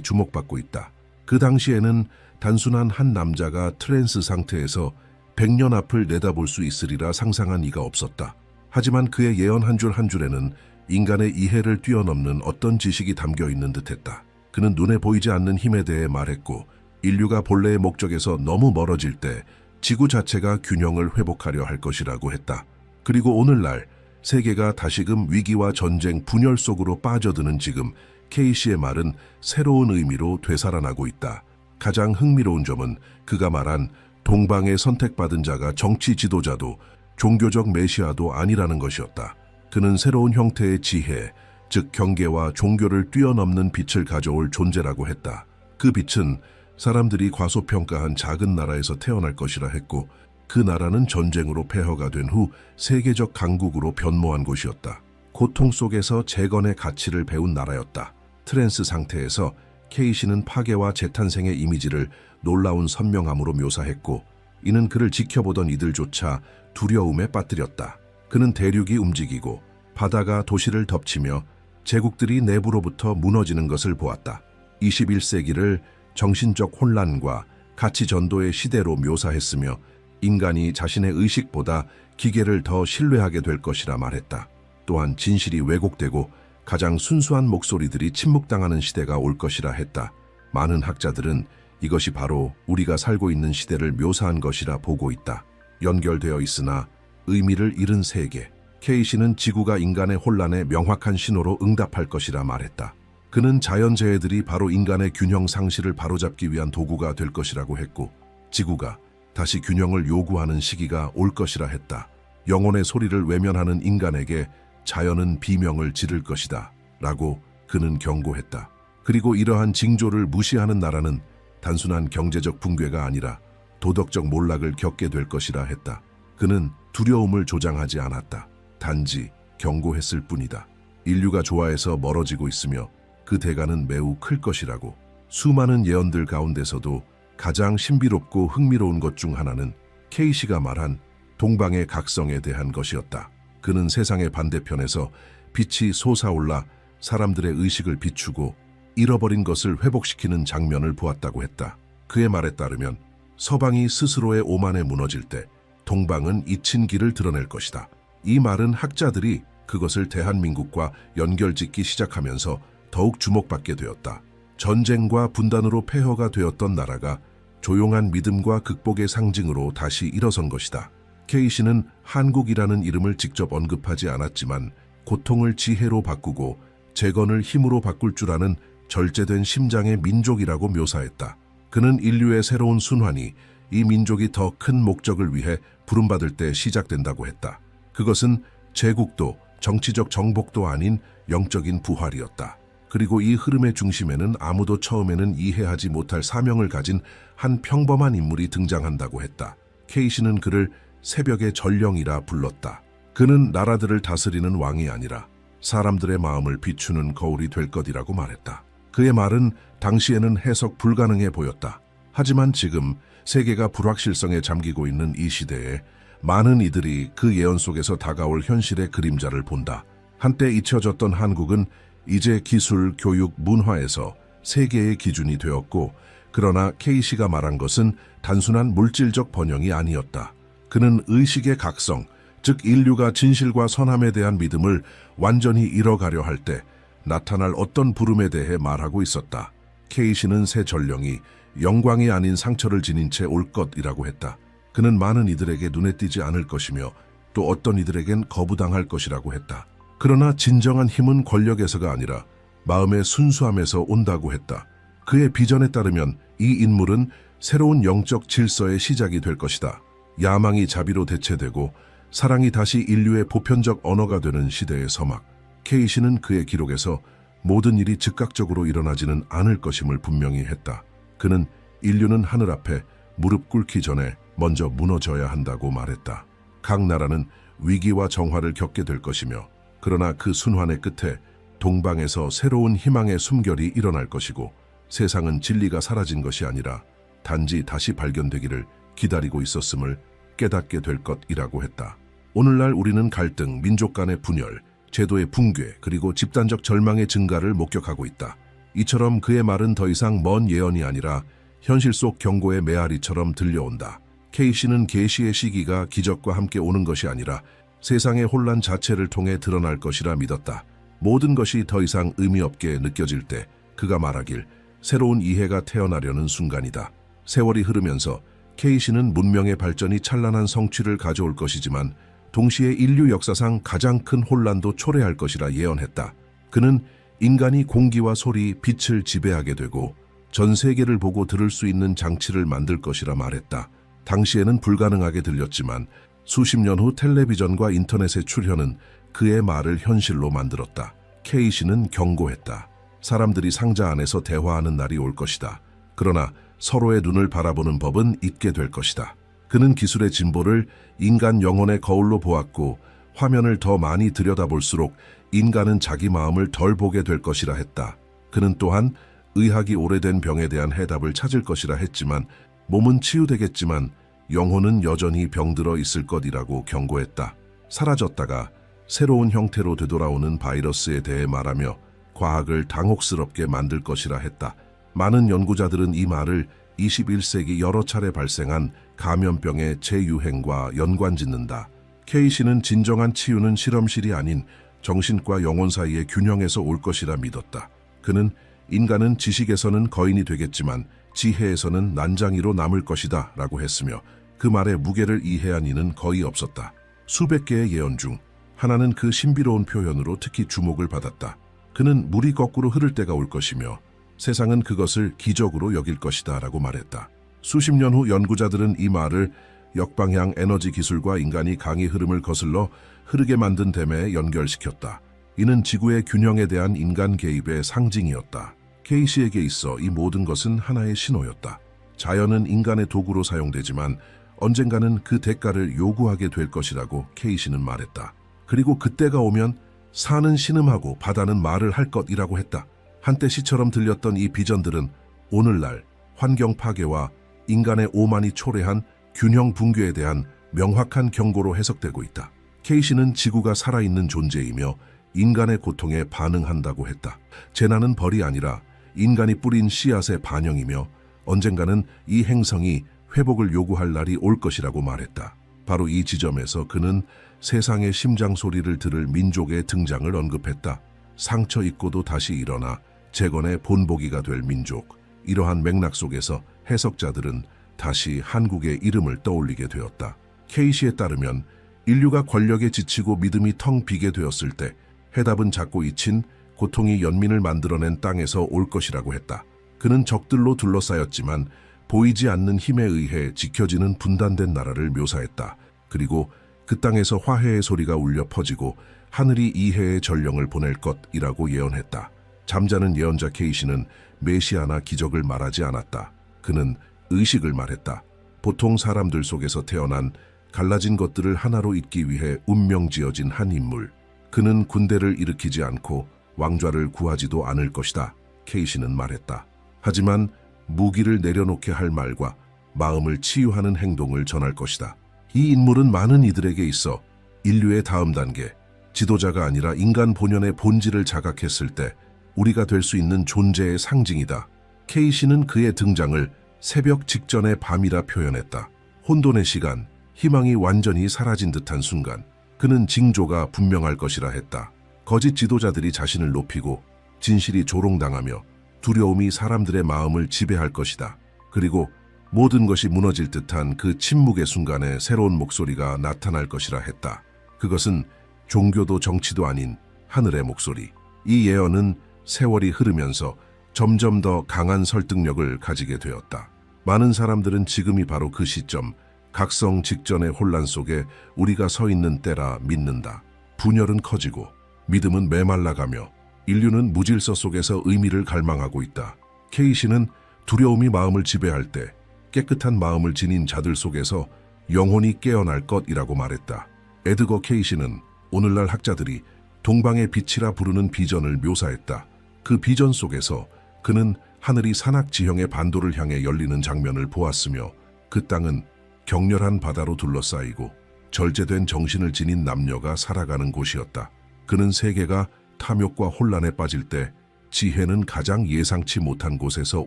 주목받고 있다. 그 당시에는 단순한 한 남자가 트랜스 상태에서 100년 앞을 내다볼 수 있으리라 상상한 이가 없었다. 하지만 그의 예언 한 줄 한 줄에는 인간의 이해를 뛰어넘는 어떤 지식이 담겨 있는 듯했다. 그는 눈에 보이지 않는 힘에 대해 말했고, 인류가 본래의 목적에서 너무 멀어질 때 지구 자체가 균형을 회복하려 할 것이라고 했다. 그리고 오늘날 세계가 다시금 위기와 전쟁, 분열 속으로 빠져드는 지금 케이시의 말은 새로운 의미로 되살아나고 있다. 가장 흥미로운 점은 그가 말한 동방의 선택받은 자가 정치 지도자도 종교적 메시아도 아니라는 것이었다. 그는 새로운 형태의 지혜, 즉 경계와 종교를 뛰어넘는 빛을 가져올 존재라고 했다. 그 빛은 사람들이 과소평가한 작은 나라에서 태어날 것이라 했고, 그 나라는 전쟁으로 폐허가 된 후 세계적 강국으로 변모한 곳이었다. 고통 속에서 재건의 가치를 배운 나라였다. 트랜스 상태에서 케이시는 파괴와 재탄생의 이미지를 놀라운 선명함으로 묘사했고, 이는 그를 지켜보던 이들조차 두려움에 빠뜨렸다. 그는 대륙이 움직이고 바다가 도시를 덮치며 제국들이 내부로부터 무너지는 것을 보았다. 21세기를 정신적 혼란과 가치 전도의 시대로 묘사했으며, 인간이 자신의 의식보다 기계를 더 신뢰하게 될 것이라 말했다. 또한 진실이 왜곡되고 가장 순수한 목소리들이 침묵당하는 시대가 올 것이라 했다. 많은 학자들은 이것이 바로 우리가 살고 있는 시대를 묘사한 것이라 보고 있다. 연결되어 있으나 의미를 잃은 세계. 케이시는 지구가 인간의 혼란에 명확한 신호로 응답할 것이라 말했다. 그는 자연재해들이 바로 인간의 균형 상실을 바로잡기 위한 도구가 될 것이라고 했고, 지구가 다시 균형을 요구하는 시기가 올 것이라 했다. 영혼의 소리를 외면하는 인간에게 자연은 비명을 지를 것이다 라고 그는 경고했다. 그리고 이러한 징조를 무시하는 나라는 단순한 경제적 붕괴가 아니라 도덕적 몰락을 겪게 될 것이라 했다. 그는 두려움을 조장하지 않았다. 단지 경고했을 뿐이다. 인류가 조화에서 멀어지고 있으며 그 대가는 매우 클 것이라고. 수많은 예언들 가운데서도 가장 신비롭고 흥미로운 것 중 하나는 케이시가 말한 동방의 각성에 대한 것이었다. 그는 세상의 반대편에서 빛이 솟아올라 사람들의 의식을 비추고 잃어버린 것을 회복시키는 장면을 보았다고 했다. 그의 말에 따르면 서방이 스스로의 오만에 무너질 때 동방은 잊힌 길을 드러낼 것이다. 이 말은 학자들이 그것을 대한민국과 연결짓기 시작하면서 더욱 주목받게 되었다. 전쟁과 분단으로 폐허가 되었던 나라가 조용한 믿음과 극복의 상징으로 다시 일어선 것이다. 케이시는 한국이라는 이름을 직접 언급하지 않았지만 고통을 지혜로 바꾸고 재건을 힘으로 바꿀 줄 아는 절제된 심장의 민족이라고 묘사했다. 그는 인류의 새로운 순환이 이 민족이 더 큰 목적을 위해 부름받을 때 시작된다고 했다. 그것은 제국도 정치적 정복도 아닌 영적인 부활이었다. 그리고 이 흐름의 중심에는 아무도 처음에는 이해하지 못할 사명을 가진 한 평범한 인물이 등장한다고 했다. 케이시는 그를 새벽의 전령이라 불렀다. 그는 나라들을 다스리는 왕이 아니라 사람들의 마음을 비추는 거울이 될 것이라고 말했다. 그의 말은 당시에는 해석 불가능해 보였다. 하지만 지금 세계가 불확실성에 잠기고 있는 이 시대에 많은 이들이 그 예언 속에서 다가올 현실의 그림자를 본다. 한때 잊혀졌던 한국은 이제 기술, 교육, 문화에서 세계의 기준이 되었고, 그러나 케이시가 말한 것은 단순한 물질적 번영이 아니었다. 그는 의식의 각성, 즉 인류가 진실과 선함에 대한 믿음을 완전히 잃어가려 할 때 나타날 어떤 부름에 대해 말하고 있었다. 케이시는 새 전령이 영광이 아닌 상처를 지닌 채 올 것이라고 했다. 그는 많은 이들에게 눈에 띄지 않을 것이며 또 어떤 이들에겐 거부당할 것이라고 했다. 그러나 진정한 힘은 권력에서가 아니라 마음의 순수함에서 온다고 했다. 그의 비전에 따르면 이 인물은 새로운 영적 질서의 시작이 될 것이다. 야망이 자비로 대체되고 사랑이 다시 인류의 보편적 언어가 되는 시대의 서막. 케이시는 그의 기록에서 모든 일이 즉각적으로 일어나지는 않을 것임을 분명히 했다. 그는 인류는 하늘 앞에 무릎 꿇기 전에 먼저 무너져야 한다고 말했다. 각 나라는 위기와 정화를 겪게 될 것이며, 그러나 그 순환의 끝에 동방에서 새로운 희망의 숨결이 일어날 것이고, 세상은 진리가 사라진 것이 아니라 단지 다시 발견되기를 기다리고 있었음을 깨닫게 될 것이라고 했다. 오늘날 우리는 갈등, 민족 간의 분열, 제도의 붕괴, 그리고 집단적 절망의 증가를 목격하고 있다. 이처럼 그의 말은 더 이상 먼 예언이 아니라 현실 속 경고의 메아리처럼 들려온다. K씨는 계시의 시기가 기적과 함께 오는 것이 아니라 세상의 혼란 자체를 통해 드러날 것이라 믿었다. 모든 것이 더 이상 의미 없게 느껴질 때 그가 말하길 새로운 이해가 태어나려는 순간이다. 세월이 흐르면서 K씨는 문명의 발전이 찬란한 성취를 가져올 것이지만 동시에 인류 역사상 가장 큰 혼란도 초래할 것이라 예언했다. 그는 인간이 공기와 소리, 빛을 지배하게 되고 전 세계를 보고 들을 수 있는 장치를 만들 것이라 말했다. 당시에는 불가능하게 들렸지만 수십 년 후 텔레비전과 인터넷의 출현은 그의 말을 현실로 만들었다. K씨는 경고했다. 사람들이 상자 안에서 대화하는 날이 올 것이다. 그러나 서로의 눈을 바라보는 법은 잊게 될 것이다. 그는 기술의 진보를 인간 영혼의 거울로 보았고 화면을 더 많이 들여다볼수록 인간은 자기 마음을 덜 보게 될 것이라 했다. 그는 또한 의학이 오래된 병에 대한 해답을 찾을 것이라 했지만 몸은 치유되겠지만 영혼은 여전히 병들어 있을 것이라고 경고했다. 사라졌다가 새로운 형태로 되돌아오는 바이러스에 대해 말하며 과학을 당혹스럽게 만들 것이라 했다. 많은 연구자들은 이 말을 21세기 여러 차례 발생한 감염병의 재유행과 연관짓는다. K씨는 진정한 치유는 실험실이 아닌 정신과 영혼 사이의 균형에서 올 것이라 믿었다. 그는 인간은 지식에서는 거인이 되겠지만 지혜에서는 난장이로 남을 것이다 라고 했으며 그 말의 무게를 이해한 이는 거의 없었다. 수백 개의 예언 중 하나는 그 신비로운 표현으로 특히 주목을 받았다. 그는 물이 거꾸로 흐를 때가 올 것이며 세상은 그것을 기적으로 여길 것이다 라고 말했다. 수십 년 후 연구자들은 이 말을 역방향 에너지 기술과 인간이 강의 흐름을 거슬러 흐르게 만든 댐에 연결시켰다. 이는 지구의 균형에 대한 인간 개입의 상징이었다. K씨에게 있어 이 모든 것은 하나의 신호였다. 자연은 인간의 도구로 사용되지만 언젠가는 그 대가를 요구하게 될 것이라고 K씨는 말했다. 그리고 그때가 오면 산은 신음하고 바다는 말을 할 것이라고 했다. 한때 시처럼 들렸던 이 비전들은 오늘날 환경 파괴와 인간의 오만이 초래한 균형 붕괴에 대한 명확한 경고로 해석되고 있다. K씨는 지구가 살아있는 존재이며 인간의 고통에 반응한다고 했다. 재난은 벌이 아니라 인간이 뿌린 씨앗의 반영이며 언젠가는 이 행성이 회복을 요구할 날이 올 것이라고 말했다. 바로 이 지점에서 그는 세상의 심장 소리를 들을 민족의 등장을 언급했다. 상처 입고도 다시 일어나 재건의 본보기가 될 민족. 이러한 맥락 속에서 해석자들은 다시 한국의 이름을 떠올리게 되었다. K씨에 따르면 인류가 권력에 지치고 믿음이 텅 비게 되었을 때 해답은 작고 잊힌 고통이 연민을 만들어낸 땅에서 올 것이라고 했다. 그는 적들로 둘러싸였지만 보이지 않는 힘에 의해 지켜지는 분단된 나라를 묘사했다. 그리고 그 땅에서 화해의 소리가 울려 퍼지고 하늘이 이해의 전령을 보낼 것이라고 예언했다. 잠자는 예언자 K씨는 메시아나 기적을 말하지 않았다. 그는 의식을 말했다. 보통 사람들 속에서 태어난 갈라진 것들을 하나로 잇기 위해 운명 지어진 한 인물. 그는 군대를 일으키지 않고 왕좌를 구하지도 않을 것이다. K씨는 말했다. 하지만 무기를 내려놓게 할 말과 마음을 치유하는 행동을 전할 것이다. 이 인물은 많은 이들에게 있어 인류의 다음 단계, 지도자가 아니라 인간 본연의 본질을 자각했을 때 우리가 될 수 있는 존재의 상징이다. K씨는 그의 등장을 새벽 직전의 밤이라 표현했다. 혼돈의 시간, 희망이 완전히 사라진 듯한 순간, 그는 징조가 분명할 것이라 했다. 거짓 지도자들이 자신을 높이고 진실이 조롱당하며 두려움이 사람들의 마음을 지배할 것이다. 그리고 모든 것이 무너질 듯한 그 침묵의 순간에 새로운 목소리가 나타날 것이라 했다. 그것은 종교도 정치도 아닌 하늘의 목소리. 이 예언은 세월이 흐르면서 점점 더 강한 설득력을 가지게 되었다. 많은 사람들은 지금이 바로 그 시점, 각성 직전의 혼란 속에 우리가 서 있는 때라 믿는다. 분열은 커지고 믿음은 메말라가며 인류는 무질서 속에서 의미를 갈망하고 있다. K씨는 두려움이 마음을 지배할 때 깨끗한 마음을 지닌 자들 속에서 영혼이 깨어날 것이라고 말했다. 에드거 K씨는 오늘날 학자들이 동방의 빛이라 부르는 비전을 묘사했다. 그 비전 속에서 그는 하늘이 산악지형의 반도를 향해 열리는 장면을 보았으며 그 땅은 격렬한 바다로 둘러싸이고 절제된 정신을 지닌 남녀가 살아가는 곳이었다. 그는 세계가 탐욕과 혼란에 빠질 때 지혜는 가장 예상치 못한 곳에서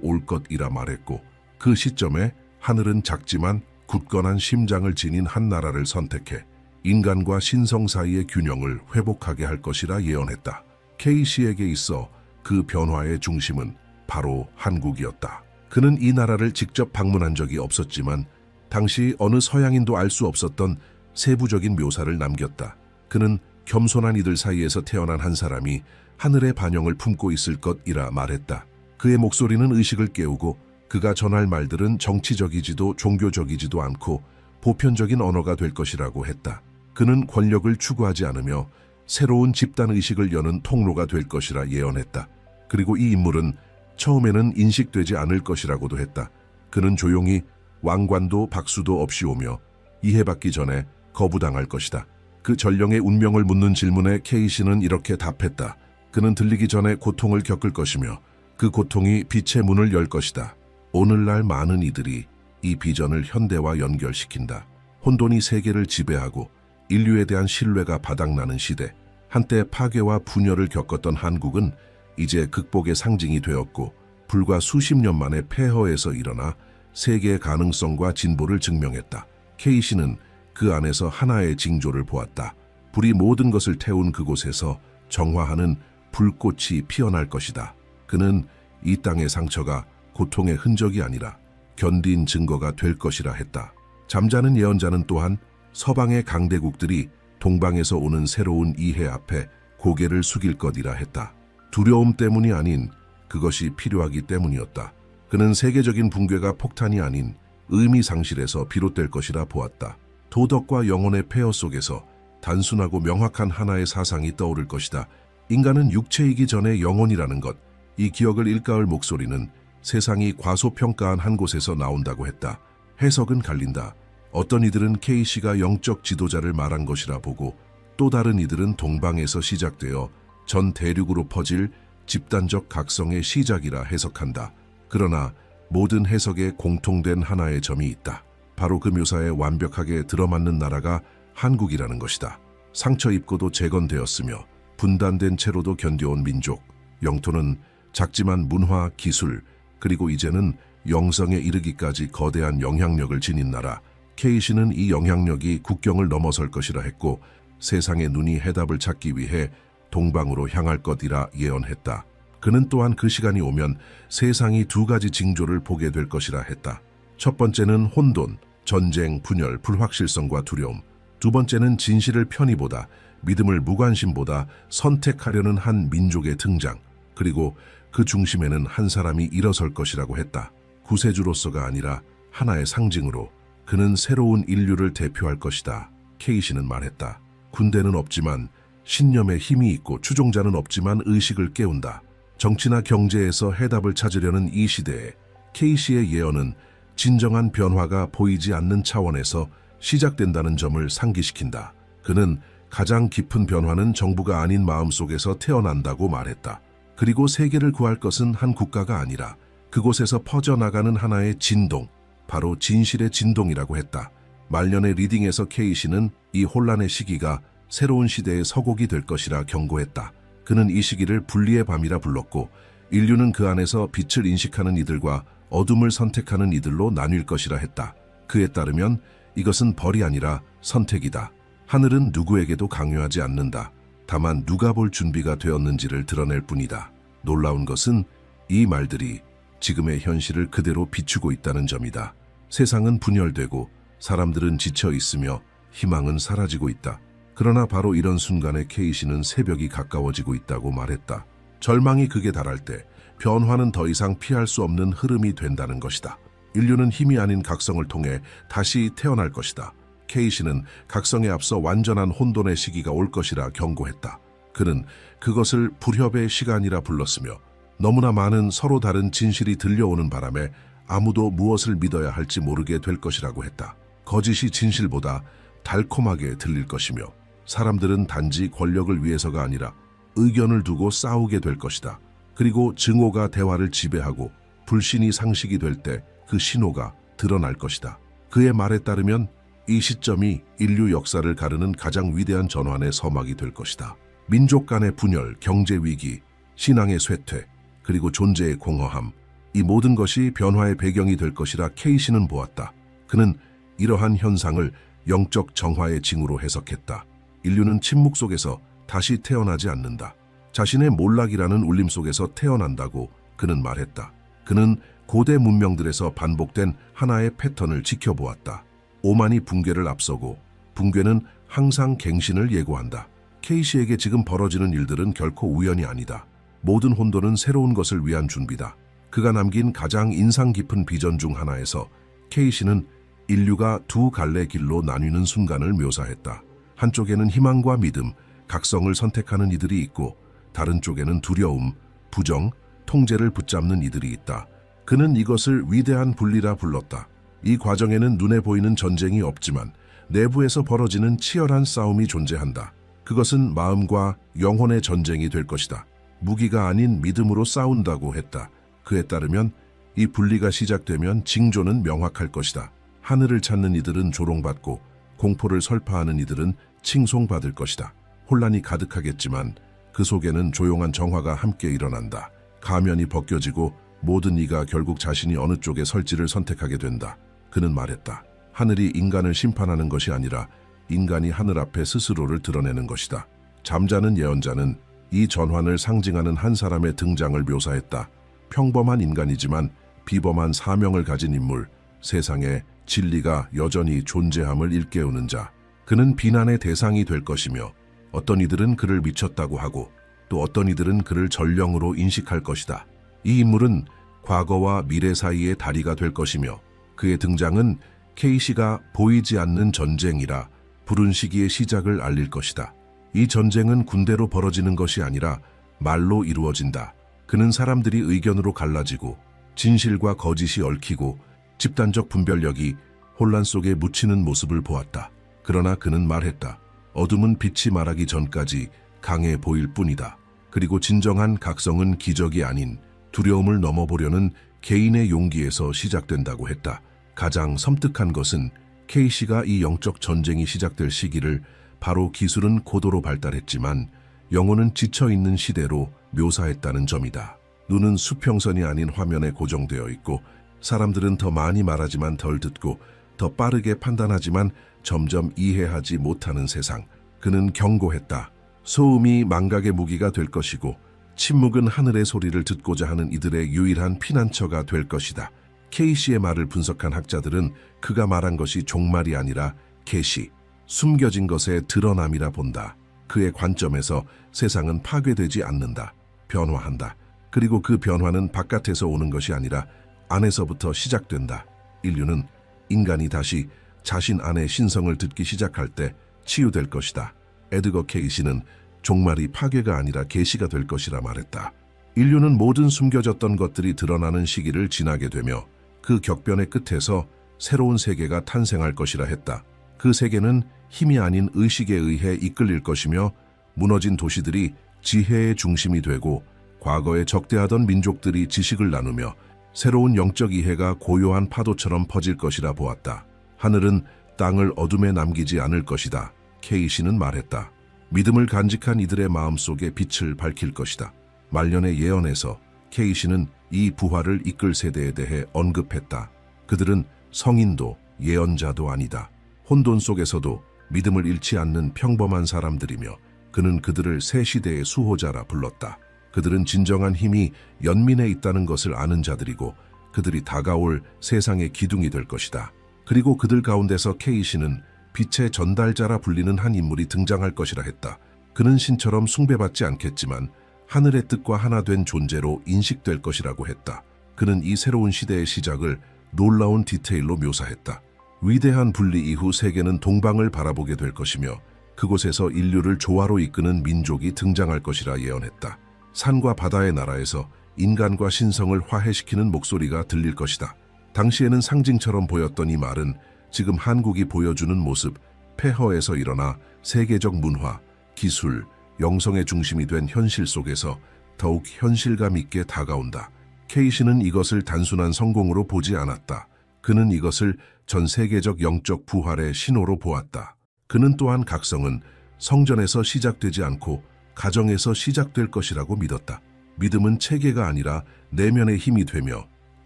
올 것이라 말했고, 그 시점에 하늘은 작지만 굳건한 심장을 지닌 한 나라를 선택해 인간과 신성 사이의 균형을 회복하게 할 것이라 예언했다. 케이시에게 있어 그 변화의 중심은 바로 한국이었다. 그는 이 나라를 직접 방문한 적이 없었지만 당시 어느 서양인도 알 수 없었던 세부적인 묘사를 남겼다. 그는 겸손한 이들 사이에서 태어난 한 사람이 하늘의 반영을 품고 있을 것이라 말했다. 그의 목소리는 의식을 깨우고 그가 전할 말들은 정치적이지도 종교적이지도 않고 보편적인 언어가 될 것이라고 했다. 그는 권력을 추구하지 않으며 새로운 집단 의식을 여는 통로가 될 것이라 예언했다. 그리고 이 인물은 처음에는 인식되지 않을 것이라고도 했다. 그는 조용히 왕관도 박수도 없이 오며 이해받기 전에 거부당할 것이다. 그 전령의 운명을 묻는 질문에 케이시는 이렇게 답했다. 그는 들리기 전에 고통을 겪을 것이며 그 고통이 빛의 문을 열 것이다. 오늘날 많은 이들이 이 비전을 현대와 연결시킨다. 혼돈이 세계를 지배하고 인류에 대한 신뢰가 바닥나는 시대, 한때 파괴와 분열을 겪었던 한국은 이제 극복의 상징이 되었고, 불과 수십 년 만에 폐허에서 일어나 세계의 가능성과 진보를 증명했다. 케이시는 그 안에서 하나의 징조를 보았다. 불이 모든 것을 태운 그곳에서 정화하는 불꽃이 피어날 것이다. 그는 이 땅의 상처가 고통의 흔적이 아니라 견딘 증거가 될 것이라 했다. 잠자는 예언자는 또한 서방의 강대국들이 동방에서 오는 새로운 이해 앞에 고개를 숙일 것이라 했다. 두려움 때문이 아닌 그것이 필요하기 때문이었다. 그는 세계적인 붕괴가 폭탄이 아닌 의미 상실에서 비롯될 것이라 보았다. 도덕과 영혼의 폐허 속에서 단순하고 명확한 하나의 사상이 떠오를 것이다. 인간은 육체이기 전에 영혼이라는 것, 이 기억을 일깨울 목소리는 세상이 과소평가한 한 곳에서 나온다고 했다. 해석은 갈린다. 어떤 이들은 케이시가 영적 지도자를 말한 것이라 보고, 또 다른 이들은 동방에서 시작되어 전 대륙으로 퍼질 집단적 각성의 시작이라 해석한다. 그러나 모든 해석에 공통된 하나의 점이 있다. 바로 그 묘사에 완벽하게 들어맞는 나라가 한국이라는 것이다. 상처 입고도 재건되었으며 분단된 채로도 견뎌온 민족, 영토는 작지만 문화, 기술, 그리고 이제는 영성에 이르기까지 거대한 영향력을 지닌 나라. 케이시는 이 영향력이 국경을 넘어설 것이라 했고, 세상의 눈이 해답을 찾기 위해 동방으로 향할 것이라 예언했다. 그는 또한 그 시간이 오면 세상이 두 가지 징조를 보게 될 것이라 했다. 첫 번째는 혼돈, 전쟁, 분열, 불확실성과 두려움. 두 번째는 진실을 편의보다, 믿음을 무관심보다 선택하려는 한 민족의 등장. 그리고 그 중심에는 한 사람이 일어설 것이라고 했다. 구세주로서가 아니라 하나의 상징으로 그는 새로운 인류를 대표할 것이다. 케이시는 말했다. 군대는 없지만 신념에 힘이 있고 추종자는 없지만 의식을 깨운다. 정치나 경제에서 해답을 찾으려는 이 시대에 케이시의 예언은 진정한 변화가 보이지 않는 차원에서 시작된다는 점을 상기시킨다. 그는 가장 깊은 변화는 정부가 아닌 마음속에서 태어난다고 말했다. 그리고 세계를 구할 것은 한 국가가 아니라 그곳에서 퍼져나가는 하나의 진동, 바로 진실의 진동이라고 했다. 말년의 리딩에서 케이시는 이 혼란의 시기가 새로운 시대의 서곡이 될 것이라 경고했다. 그는 이 시기를 분리의 밤이라 불렀고, 인류는 그 안에서 빛을 인식하는 이들과 어둠을 선택하는 이들로 나뉠 것이라 했다. 그에 따르면 이것은 벌이 아니라 선택이다. 하늘은 누구에게도 강요하지 않는다. 다만 누가 볼 준비가 되었는지를 드러낼 뿐이다. 놀라운 것은 이 말들이 지금의 현실을 그대로 비추고 있다는 점이다. 세상은 분열되고 사람들은 지쳐 있으며 희망은 사라지고 있다. 그러나 바로 이런 순간에 케이시는 새벽이 가까워지고 있다고 말했다. 절망이 극에 달할 때 변화는 더 이상 피할 수 없는 흐름이 된다는 것이다. 인류는 힘이 아닌 각성을 통해 다시 태어날 것이다. 케이시는 각성에 앞서 완전한 혼돈의 시기가 올 것이라 경고했다. 그는 그것을 불협의 시간이라 불렀으며, 너무나 많은 서로 다른 진실이 들려오는 바람에 아무도 무엇을 믿어야 할지 모르게 될 것이라고 했다. 거짓이 진실보다 달콤하게 들릴 것이며, 사람들은 단지 권력을 위해서가 아니라 의견을 두고 싸우게 될 것이다. 그리고 증오가 대화를 지배하고 불신이 상식이 될 때 그 신호가 드러날 것이다. 그의 말에 따르면 이 시점이 인류 역사를 가르는 가장 위대한 전환의 서막이 될 것이다. 민족 간의 분열, 경제 위기, 신앙의 쇠퇴, 그리고 존재의 공허함, 이 모든 것이 변화의 배경이 될 것이라 케이시는 보았다. 그는 이러한 현상을 영적 정화의 징후로 해석했다. 인류는 침묵 속에서 다시 태어나지 않는다. 자신의 몰락이라는 울림 속에서 태어난다고 그는 말했다. 그는 고대 문명들에서 반복된 하나의 패턴을 지켜보았다. 오만이 붕괴를 앞서고 붕괴는 항상 갱신을 예고한다. 케이시에게 지금 벌어지는 일들은 결코 우연이 아니다. 모든 혼돈은 새로운 것을 위한 준비다. 그가 남긴 가장 인상 깊은 비전 중 하나에서 케이시는 인류가 두 갈래 길로 나뉘는 순간을 묘사했다. 한쪽에는 희망과 믿음, 각성을 선택하는 이들이 있고 다른 쪽에는 두려움, 부정, 통제를 붙잡는 이들이 있다. 그는 이것을 위대한 분리라 불렀다. 이 과정에는 눈에 보이는 전쟁이 없지만 내부에서 벌어지는 치열한 싸움이 존재한다. 그것은 마음과 영혼의 전쟁이 될 것이다. 무기가 아닌 믿음으로 싸운다고 했다. 그에 따르면 이 분리가 시작되면 징조는 명확할 것이다. 하늘을 찾는 이들은 조롱받고 공포를 설파하는 이들은 칭송받을 것이다. 혼란이 가득하겠지만 그 속에는 조용한 정화가 함께 일어난다. 가면이 벗겨지고 모든 이가 결국 자신이 어느 쪽에 설지를 선택하게 된다. 그는 말했다. 하늘이 인간을 심판하는 것이 아니라 인간이 하늘 앞에 스스로를 드러내는 것이다. 잠자는 예언자는 이 전환을 상징하는 한 사람의 등장을 묘사했다. 평범한 인간이지만 비범한 사명을 가진 인물, 세상에 진리가 여전히 존재함을 일깨우는 자. 그는 비난의 대상이 될 것이며 어떤 이들은 그를 미쳤다고 하고 또 어떤 이들은 그를 전령으로 인식할 것이다. 이 인물은 과거와 미래 사이의 다리가 될 것이며 그의 등장은 케이시가 보이지 않는 전쟁이라 부른 시기의 시작을 알릴 것이다. 이 전쟁은 군대로 벌어지는 것이 아니라 말로 이루어진다. 그는 사람들이 의견으로 갈라지고 진실과 거짓이 얽히고 집단적 분별력이 혼란 속에 묻히는 모습을 보았다. 그러나 그는 말했다. 어둠은 빛이 말하기 전까지 강해 보일 뿐이다. 그리고 진정한 각성은 기적이 아닌 두려움을 넘어보려는 개인의 용기에서 시작된다고 했다. 가장 섬뜩한 것은 케이시가 이 영적 전쟁이 시작될 시기를 바로 기술은 고도로 발달했지만 영혼은 지쳐있는 시대로 묘사했다는 점이다. 눈은 수평선이 아닌 화면에 고정되어 있고 사람들은 더 많이 말하지만 덜 듣고 더 빠르게 판단하지만 점점 이해하지 못하는 세상. 그는 경고했다. 소음이 망각의 무기가 될 것이고 침묵은 하늘의 소리를 듣고자 하는 이들의 유일한 피난처가 될 것이다. 케이시의 말을 분석한 학자들은 그가 말한 것이 종말이 아니라 계시, 숨겨진 것의 드러남이라 본다. 그의 관점에서 세상은 파괴되지 않는다. 변화한다. 그리고 그 변화는 바깥에서 오는 것이 아니라 안에서부터 시작된다. 인류는 인간이 다시 자신 안의 신성을 듣기 시작할 때 치유될 것이다. 에드거 케이시는 종말이 파괴가 아니라 계시가 될 것이라 말했다. 인류는 모든 숨겨졌던 것들이 드러나는 시기를 지나게 되며 그 격변의 끝에서 새로운 세계가 탄생할 것이라 했다. 그 세계는 힘이 아닌 의식에 의해 이끌릴 것이며 무너진 도시들이 지혜의 중심이 되고 과거에 적대하던 민족들이 지식을 나누며 새로운 영적 이해가 고요한 파도처럼 퍼질 것이라 보았다. 하늘은 땅을 어둠에 남기지 않을 것이다. 케이시는 말했다. 믿음을 간직한 이들의 마음속에 빛을 밝힐 것이다. 말년의 예언에서 케이시는 이 부활을 이끌 세대에 대해 언급했다. 그들은 성인도 예언자도 아니다. 혼돈 속에서도 믿음을 잃지 않는 평범한 사람들이며 그는 그들을 새 시대의 수호자라 불렀다. 그들은 진정한 힘이 연민에 있다는 것을 아는 자들이고 그들이 다가올 세상의 기둥이 될 것이다. 그리고 그들 가운데서 케이시는 빛의 전달자라 불리는 한 인물이 등장할 것이라 했다. 그는 신처럼 숭배받지 않겠지만 하늘의 뜻과 하나 된 존재로 인식될 것이라고 했다. 그는 이 새로운 시대의 시작을 놀라운 디테일로 묘사했다. 위대한 분리 이후 세계는 동방을 바라보게 될 것이며 그곳에서 인류를 조화로 이끄는 민족이 등장할 것이라 예언했다. 산과 바다의 나라에서 인간과 신성을 화해시키는 목소리가 들릴 것이다. 당시에는 상징처럼 보였던 이 말은 지금 한국이 보여주는 모습, 폐허에서 일어나 세계적 문화, 기술, 영성의 중심이 된 현실 속에서 더욱 현실감 있게 다가온다. 케이시는 이것을 단순한 성공으로 보지 않았다. 그는 이것을 전 세계적 영적 부활의 신호로 보았다. 그는 또한 각성은 성전에서 시작되지 않고 가정에서 시작될 것이라고 믿었다. 믿음은 체계가 아니라 내면의 힘이 되며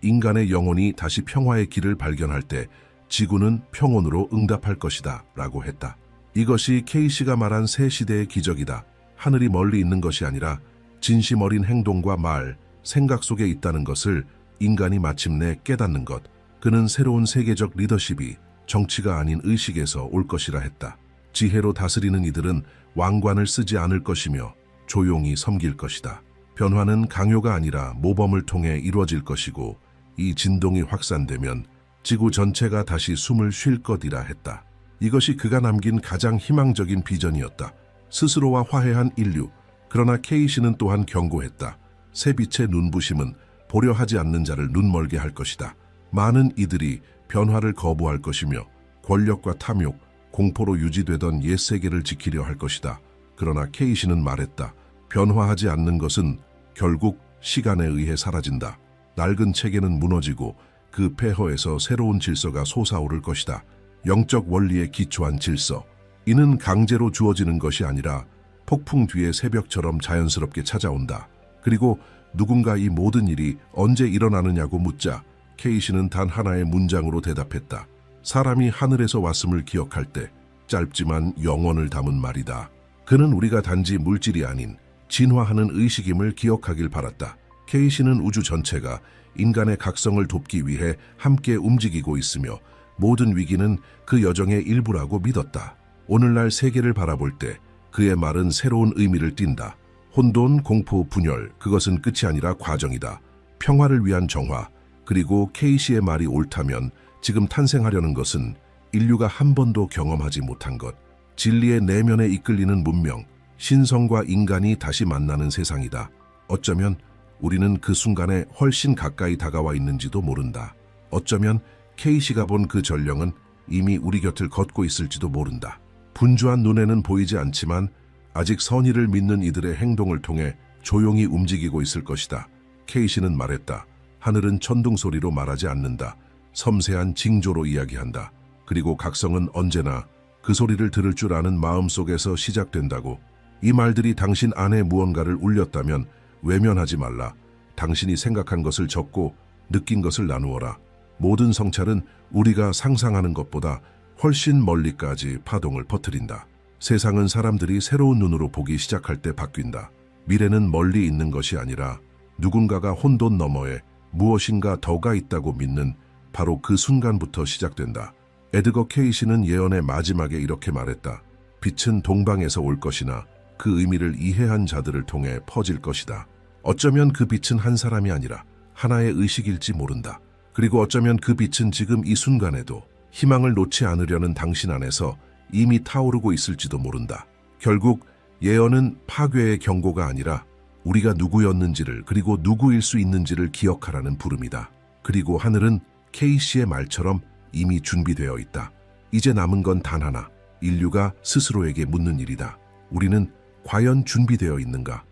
인간의 영혼이 다시 평화의 길을 발견할 때 지구는 평온으로 응답할 것이다 라고 했다. 이것이 케이시가 말한 새 시대의 기적이다. 하늘이 멀리 있는 것이 아니라 진심 어린 행동과 말, 생각 속에 있다는 것을 인간이 마침내 깨닫는 것. 그는 새로운 세계적 리더십이 정치가 아닌 의식에서 올 것이라 했다. 지혜로 다스리는 이들은 왕관을 쓰지 않을 것이며 조용히 섬길 것이다. 변화는 강요가 아니라 모범을 통해 이루어질 것이고 이 진동이 확산되면 지구 전체가 다시 숨을 쉴 것이라 했다. 이것이 그가 남긴 가장 희망적인 비전이었다. 스스로와 화해한 인류. 그러나 케이시는 또한 경고했다. 새 빛의 눈부심은 보려 하지 않는 자를 눈멀게 할 것이다. 많은 이들이 변화를 거부할 것이며 권력과 탐욕, 공포로 유지되던 옛 세계를 지키려 할 것이다. 그러나 케이시는 말했다. 변화하지 않는 것은 결국 시간에 의해 사라진다. 낡은 체계는 무너지고 그 폐허에서 새로운 질서가 솟아오를 것이다. 영적 원리에 기초한 질서. 이는 강제로 주어지는 것이 아니라 폭풍 뒤의 새벽처럼 자연스럽게 찾아온다. 그리고 누군가 이 모든 일이 언제 일어나느냐고 묻자 케이시는 단 하나의 문장으로 대답했다. 사람이 하늘에서 왔음을 기억할 때 짧지만 영원을 담은 말이다. 그는 우리가 단지 물질이 아닌 진화하는 의식임을 기억하길 바랐다. 케이시는 우주 전체가 인간의 각성을 돕기 위해 함께 움직이고 있으며 모든 위기는 그 여정의 일부라고 믿었다. 오늘날 세계를 바라볼 때 그의 말은 새로운 의미를 띈다. 혼돈, 공포, 분열, 그것은 끝이 아니라 과정이다. 평화를 위한 정화, 그리고 케이시의 말이 옳다면 지금 탄생하려는 것은 인류가 한 번도 경험하지 못한 것, 진리의 내면에 이끌리는 문명, 신성과 인간이 다시 만나는 세상이다. 어쩌면 우리는 그 순간에 훨씬 가까이 다가와 있는지도 모른다. 어쩌면 케이시가 본 그 전령은 이미 우리 곁을 걷고 있을지도 모른다. 분주한 눈에는 보이지 않지만 아직 선의를 믿는 이들의 행동을 통해 조용히 움직이고 있을 것이다. 케이시는 말했다. 하늘은 천둥 소리로 말하지 않는다. 섬세한 징조로 이야기한다. 그리고 각성은 언제나 그 소리를 들을 줄 아는 마음속에서 시작된다고. 이 말들이 당신 안에 무언가를 울렸다면 외면하지 말라. 당신이 생각한 것을 적고 느낀 것을 나누어라. 모든 성찰은 우리가 상상하는 것보다 훨씬 멀리까지 파동을 퍼뜨린다. 세상은 사람들이 새로운 눈으로 보기 시작할 때 바뀐다. 미래는 멀리 있는 것이 아니라 누군가가 혼돈 너머에 무엇인가 더가 있다고 믿는 바로 그 순간부터 시작된다. 에드거 케이시는 예언의 마지막에 이렇게 말했다. 빛은 동방에서 올 것이나 그 의미를 이해한 자들을 통해 퍼질 것이다. 어쩌면 그 빛은 한 사람이 아니라 하나의 의식일지 모른다. 그리고 어쩌면 그 빛은 지금 이 순간에도 희망을 놓지 않으려는 당신 안에서 이미 타오르고 있을지도 모른다. 결국 예언은 파괴의 경고가 아니라 우리가 누구였는지를 그리고 누구일 수 있는지를 기억하라는 부름이다. 그리고 하늘은 케이시의 말처럼 이미 준비되어 있다. 이제 남은 건 단 하나, 인류가 스스로에게 묻는 일이다. 우리는 과연 준비되어 있는가?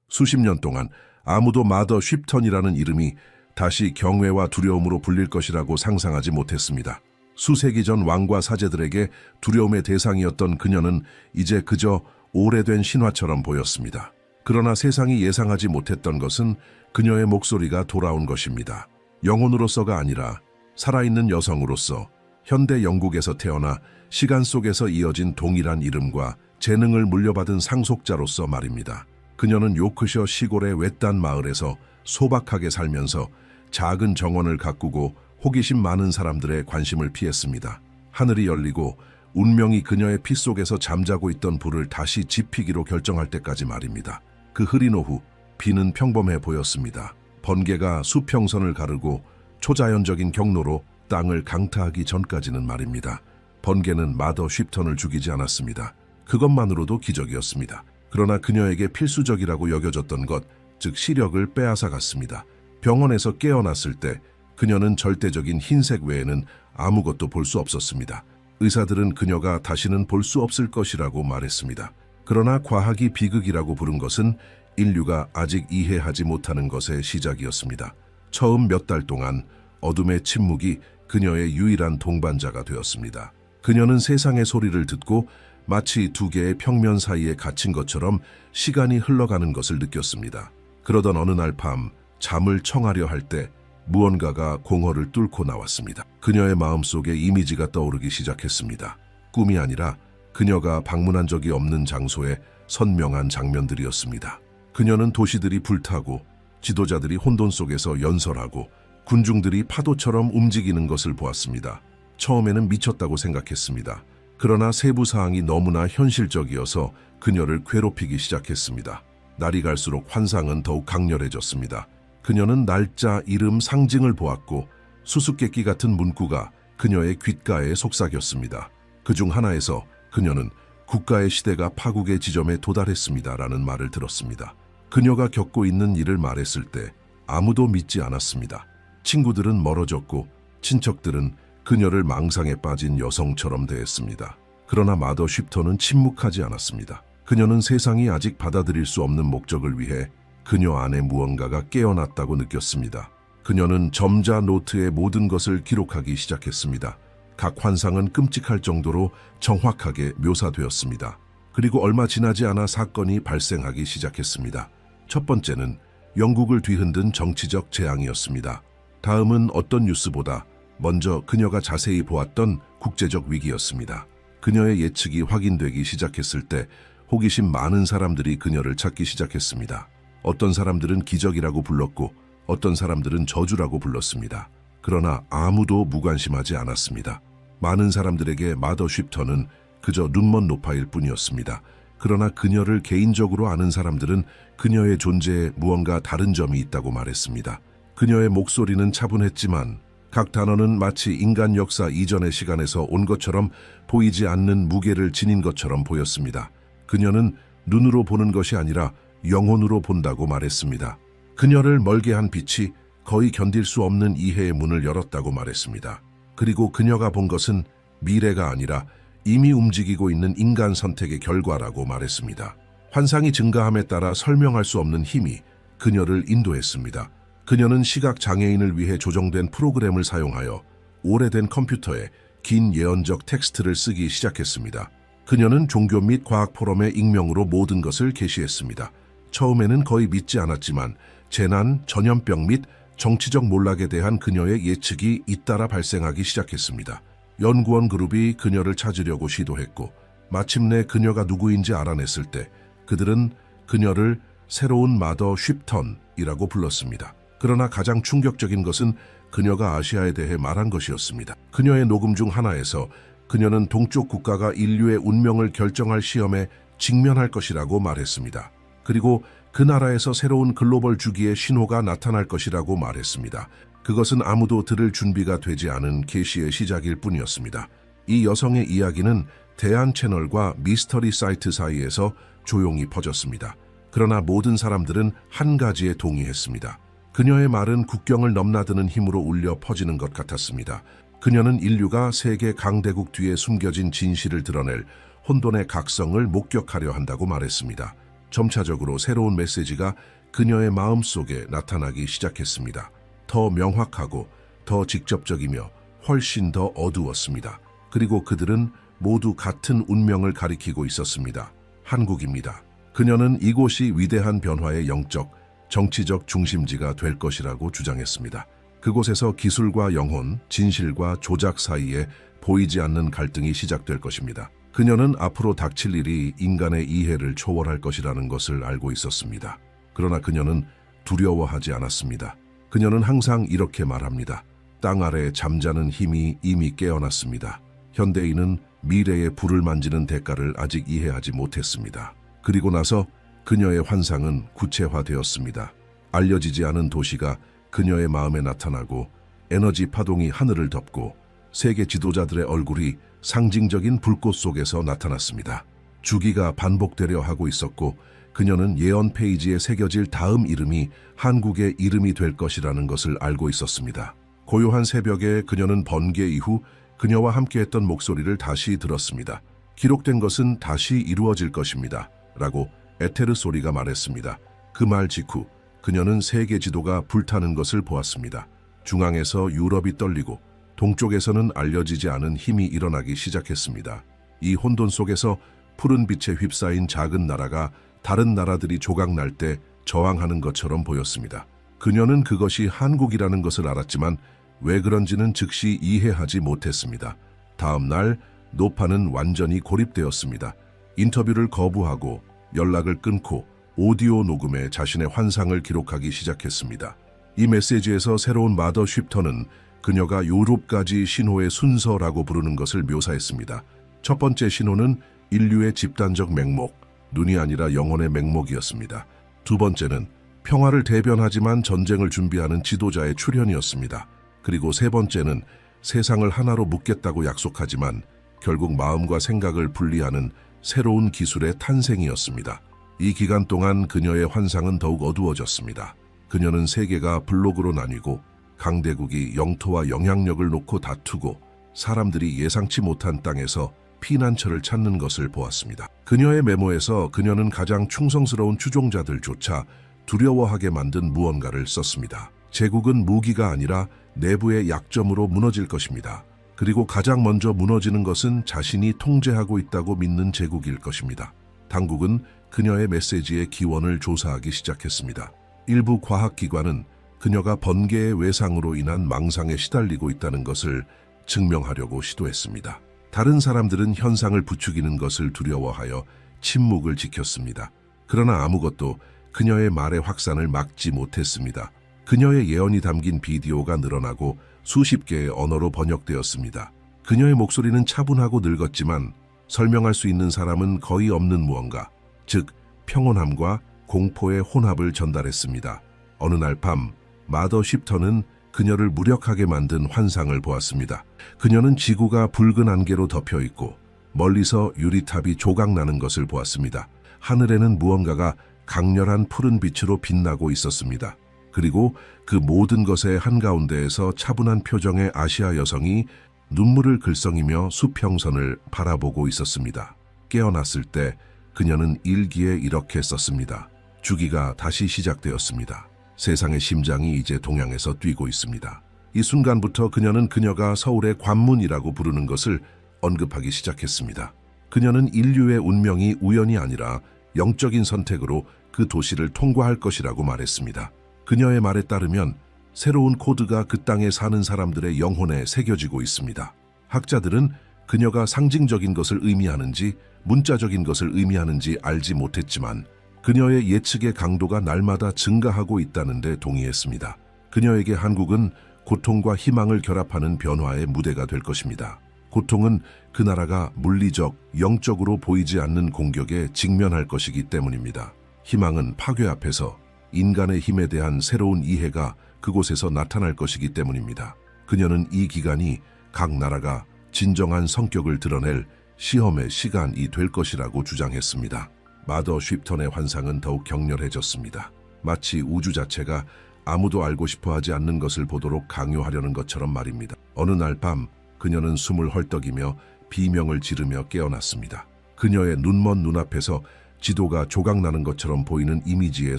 수십 년 동안 아무도 마더 쉽턴이라는 이름이 다시 경외와 두려움으로 불릴 것이라고 상상하지 못했습니다. 수세기 전 왕과 사제들에게 두려움의 대상이었던 그녀는 이제 그저 오래된 신화처럼 보였습니다. 그러나 세상이 예상하지 못했던 것은 그녀의 목소리가 돌아온 것입니다. 영혼으로서가 아니라 살아있는 여성으로서 현대 영국에서 태어나 시간 속에서 이어진 동일한 이름과 재능을 물려받은 상속자로서 말입니다. 그녀는 요크셔 시골의 외딴 마을에서 소박하게 살면서 작은 정원을 가꾸고 호기심 많은 사람들의 관심을 피했습니다. 하늘이 열리고 운명이 그녀의 피 속에서 잠자고 있던 불을 다시 지피기로 결정할 때까지 말입니다. 그 흐린 오후, 비는 평범해 보였습니다. 번개가 수평선을 가르고 초자연적인 경로로 땅을 강타하기 전까지는 말입니다. 번개는 마더 쉽턴을 죽이지 않았습니다. 그것만으로도 기적이었습니다. 그러나 그녀에게 필수적이라고 여겨졌던 것, 즉 시력을 빼앗아갔습니다. 병원에서 깨어났을 때 그녀는 절대적인 흰색 외에는 아무것도 볼 수 없었습니다. 의사들은 그녀가 다시는 볼 수 없을 것이라고 말했습니다. 그러나 과학이 비극이라고 부른 것은 인류가 아직 이해하지 못하는 것의 시작이었습니다. 처음 몇 달 동안 어둠의 침묵이 그녀의 유일한 동반자가 되었습니다. 그녀는 세상의 소리를 듣고 마치 두 개의 평면 사이에 갇힌 것처럼 시간이 흘러가는 것을 느꼈습니다. 그러던 어느 날 밤 잠을 청하려 할 때 무언가가 공허를 뚫고 나왔습니다. 그녀의 마음속에 이미지가 떠오르기 시작했습니다. 꿈이 아니라 그녀가 방문한 적이 없는 장소의 선명한 장면들이었습니다. 그녀는 도시들이 불타고 지도자들이 혼돈 속에서 연설하고 군중들이 파도처럼 움직이는 것을 보았습니다. 처음에는 미쳤다고 생각했습니다. 그러나 세부 사항이 너무나 현실적이어서 그녀를 괴롭히기 시작했습니다. 날이 갈수록 환상은 더욱 강렬해졌습니다. 그녀는 날짜, 이름, 상징을 보았고 수수께끼 같은 문구가 그녀의 귓가에 속삭였습니다. 그중 하나에서 그녀는 국가의 시대가 파국의 지점에 도달했습니다라는 말을 들었습니다. 그녀가 겪고 있는 일을 말했을 때 아무도 믿지 않았습니다. 친구들은 멀어졌고 친척들은 그녀를 망상에 빠진 여성처럼 대했습니다. 그러나 마더 쉽터는 침묵하지 않았습니다. 그녀는 세상이 아직 받아들일 수 없는 목적을 위해 그녀 안에 무언가가 깨어났다고 느꼈습니다. 그녀는 점자 노트에 모든 것을 기록하기 시작했습니다. 각 환상은 끔찍할 정도로 정확하게 묘사되었습니다. 그리고 얼마 지나지 않아 사건이 발생하기 시작했습니다. 첫 번째는 영국을 뒤흔든 정치적 재앙이었습니다. 다음은 어떤 뉴스보다 먼저 그녀가 자세히 보았던 국제적 위기였습니다. 그녀의 예측이 확인되기 시작했을 때 호기심 많은 사람들이 그녀를 찾기 시작했습니다. 어떤 사람들은 기적이라고 불렀고 어떤 사람들은 저주라고 불렀습니다. 그러나 아무도 무관심하지 않았습니다. 많은 사람들에게 마더 쉽터는 그저 눈먼 노파일 뿐이었습니다. 그러나 그녀를 개인적으로 아는 사람들은 그녀의 존재에 무언가 다른 점이 있다고 말했습니다. 그녀의 목소리는 차분했지만 각 단어는 마치 인간 역사 이전의 시간에서 온 것처럼 보이지 않는 무게를 지닌 것처럼 보였습니다. 그녀는 눈으로 보는 것이 아니라 영혼으로 본다고 말했습니다. 그녀를 멀게 한 빛이 거의 견딜 수 없는 이해의 문을 열었다고 말했습니다. 그리고 그녀가 본 것은 미래가 아니라 이미 움직이고 있는 인간 선택의 결과라고 말했습니다. 환상이 증가함에 따라 설명할 수 없는 힘이 그녀를 인도했습니다. 그녀는 시각 장애인을 위해 조정된 프로그램을 사용하여 오래된 컴퓨터에 긴 예언적 텍스트를 쓰기 시작했습니다. 그녀는 종교 및 과학 포럼의 익명으로 모든 것을 게시했습니다. 처음에는 거의 믿지 않았지만 재난, 전염병 및 정치적 몰락에 대한 그녀의 예측이 잇따라 발생하기 시작했습니다. 연구원 그룹이 그녀를 찾으려고 시도했고 마침내 그녀가 누구인지 알아냈을 때 그들은 그녀를 새로운 마더 쉽턴이라고 불렀습니다. 그러나 가장 충격적인 것은 그녀가 아시아에 대해 말한 것이었습니다. 그녀의 녹음 중 하나에서 그녀는 동쪽 국가가 인류의 운명을 결정할 시험에 직면할 것이라고 말했습니다. 그리고 그 나라에서 새로운 글로벌 주기의 신호가 나타날 것이라고 말했습니다. 그것은 아무도 들을 준비가 되지 않은 계시의 시작일 뿐이었습니다. 이 여성의 이야기는 대한 채널과 미스터리 사이트 사이에서 조용히 퍼졌습니다. 그러나 모든 사람들은 한 가지에 동의했습니다. 그녀의 말은 국경을 넘나드는 힘으로 울려 퍼지는 것 같았습니다. 그녀는 인류가 세계 강대국 뒤에 숨겨진 진실을 드러낼 혼돈의 각성을 목격하려 한다고 말했습니다. 점차적으로 새로운 메시지가 그녀의 마음속에 나타나기 시작했습니다. 더 명확하고 더 직접적이며 훨씬 더 어두웠습니다. 그리고 그들은 모두 같은 운명을 가리키고 있었습니다. 한국입니다. 그녀는 이곳이 위대한 변화의 영적, 정치적 중심지가 될 것이라고 주장했습니다. 그곳에서 기술과 영혼, 진실과 조작 사이에 보이지 않는 갈등이 시작될 것입니다. 그녀는 앞으로 닥칠 일이 인간의 이해를 초월할 것이라는 것을 알고 있었습니다. 그러나 그녀는 두려워하지 않았습니다. 그녀는 항상 이렇게 말합니다. 땅 아래 잠자는 힘이 이미 깨어났습니다. 현대인은 미래의 불을 만지는 대가를 아직 이해하지 못했습니다. 그리고 나서 그녀의 환상은 구체화되었습니다. 알려지지 않은 도시가 그녀의 마음에 나타나고 에너지 파동이 하늘을 덮고 세계 지도자들의 얼굴이 상징적인 불꽃 속에서 나타났습니다. 주기가 반복되려 하고 있었고 그녀는 예언 페이지에 새겨질 다음 이름이 한국의 이름이 될 것이라는 것을 알고 있었습니다. 고요한 새벽에 그녀는 번개 이후 그녀와 함께했던 목소리를 다시 들었습니다. 기록된 것은 다시 이루어질 것입니다. 라고 에테르 소리가 말했습니다. 그 말 직후 그녀는 세계 지도가 불타는 것을 보았습니다. 중앙에서 유럽이 떨리고 동쪽에서는 알려지지 않은 힘이 일어나기 시작했습니다. 이 혼돈 속에서 푸른 빛에 휩싸인 작은 나라가 다른 나라들이 조각날 때 저항하는 것처럼 보였습니다. 그녀는 그것이 한국이라는 것을 알았지만 왜 그런지는 즉시 이해하지 못했습니다. 다음 날 노파는 완전히 고립되었습니다. 인터뷰를 거부하고 연락을 끊고 오디오 녹음에 자신의 환상을 기록하기 시작했습니다. 이 메시지에서 새로운 마더 쉬프터는 그녀가 유럽까지 신호의 순서라고 부르는 것을 묘사했습니다. 첫 번째 신호는 인류의 집단적 맹목, 눈이 아니라 영혼의 맹목이었습니다. 두 번째는 평화를 대변하지만 전쟁을 준비하는 지도자의 출현이었습니다. 그리고 세 번째는 세상을 하나로 묶겠다고 약속하지만 결국 마음과 생각을 분리하는 새로운 기술의 탄생이었습니다. 이 기간 동안 그녀의 환상은 더욱 어두워졌습니다. 그녀는 세계가 블록으로 나뉘고 강대국이 영토와 영향력을 놓고 다투고 사람들이 예상치 못한 땅에서 피난처를 찾는 것을 보았습니다. 그녀의 메모에서 그녀는 가장 충성스러운 추종자들조차 두려워하게 만든 무언가를 썼습니다. 제국은 무기가 아니라 내부의 약점으로 무너질 것입니다. 그리고 가장 먼저 무너지는 것은 자신이 통제하고 있다고 믿는 제국일 것입니다. 당국은 그녀의 메시지의 기원을 조사하기 시작했습니다. 일부 과학기관은 그녀가 번개의 외상으로 인한 망상에 시달리고 있다는 것을 증명하려고 시도했습니다. 다른 사람들은 현상을 부추기는 것을 두려워하여 침묵을 지켰습니다. 그러나 아무것도 그녀의 말의 확산을 막지 못했습니다. 그녀의 예언이 담긴 비디오가 늘어나고 수십 개의 언어로 번역되었습니다. 그녀의 목소리는 차분하고 늙었지만 설명할 수 있는 사람은 거의 없는 무언가, 즉 평온함과 공포의 혼합을 전달했습니다. 어느 날 밤 마더 쉬프터는 그녀를 무력하게 만든 환상을 보았습니다. 그녀는 지구가 붉은 안개로 덮여 있고 멀리서 유리탑이 조각나는 것을 보았습니다. 하늘에는 무언가가 강렬한 푸른 빛으로 빛나고 있었습니다. 그리고 그 모든 것의 한가운데에서 차분한 표정의 아시아 여성이 눈물을 글썽이며 수평선을 바라보고 있었습니다. 깨어났을 때 그녀는 일기에 이렇게 썼습니다. 주기가 다시 시작되었습니다. 세상의 심장이 이제 동양에서 뛰고 있습니다. 이 순간부터 그녀는 그녀가 서울의 관문이라고 부르는 것을 언급하기 시작했습니다. 그녀는 인류의 운명이 우연이 아니라 영적인 선택으로 그 도시를 통과할 것이라고 말했습니다. 그녀의 말에 따르면 새로운 코드가 그 땅에 사는 사람들의 영혼에 새겨지고 있습니다. 학자들은 그녀가 상징적인 것을 의미하는지 문자적인 것을 의미하는지 알지 못했지만 그녀의 예측의 강도가 날마다 증가하고 있다는 데 동의했습니다. 그녀에게 한국은 고통과 희망을 결합하는 변화의 무대가 될 것입니다. 고통은 그 나라가 물리적, 영적으로 보이지 않는 공격에 직면할 것이기 때문입니다. 희망은 파괴 앞에서 인간의 힘에 대한 새로운 이해가 그곳에서 나타날 것이기 때문입니다. 그녀는 이 기간이 각 나라가 진정한 성격을 드러낼 시험의 시간이 될 것이라고 주장했습니다. 마더 쉬프턴의 환상은 더욱 격렬해졌습니다. 마치 우주 자체가 아무도 알고 싶어 하지 않는 것을 보도록 강요하려는 것처럼 말입니다. 어느 날 밤 그녀는 숨을 헐떡이며 비명을 지르며 깨어났습니다. 그녀의 눈먼 눈앞에서 지도가 조각나는 것처럼 보이는 이미지에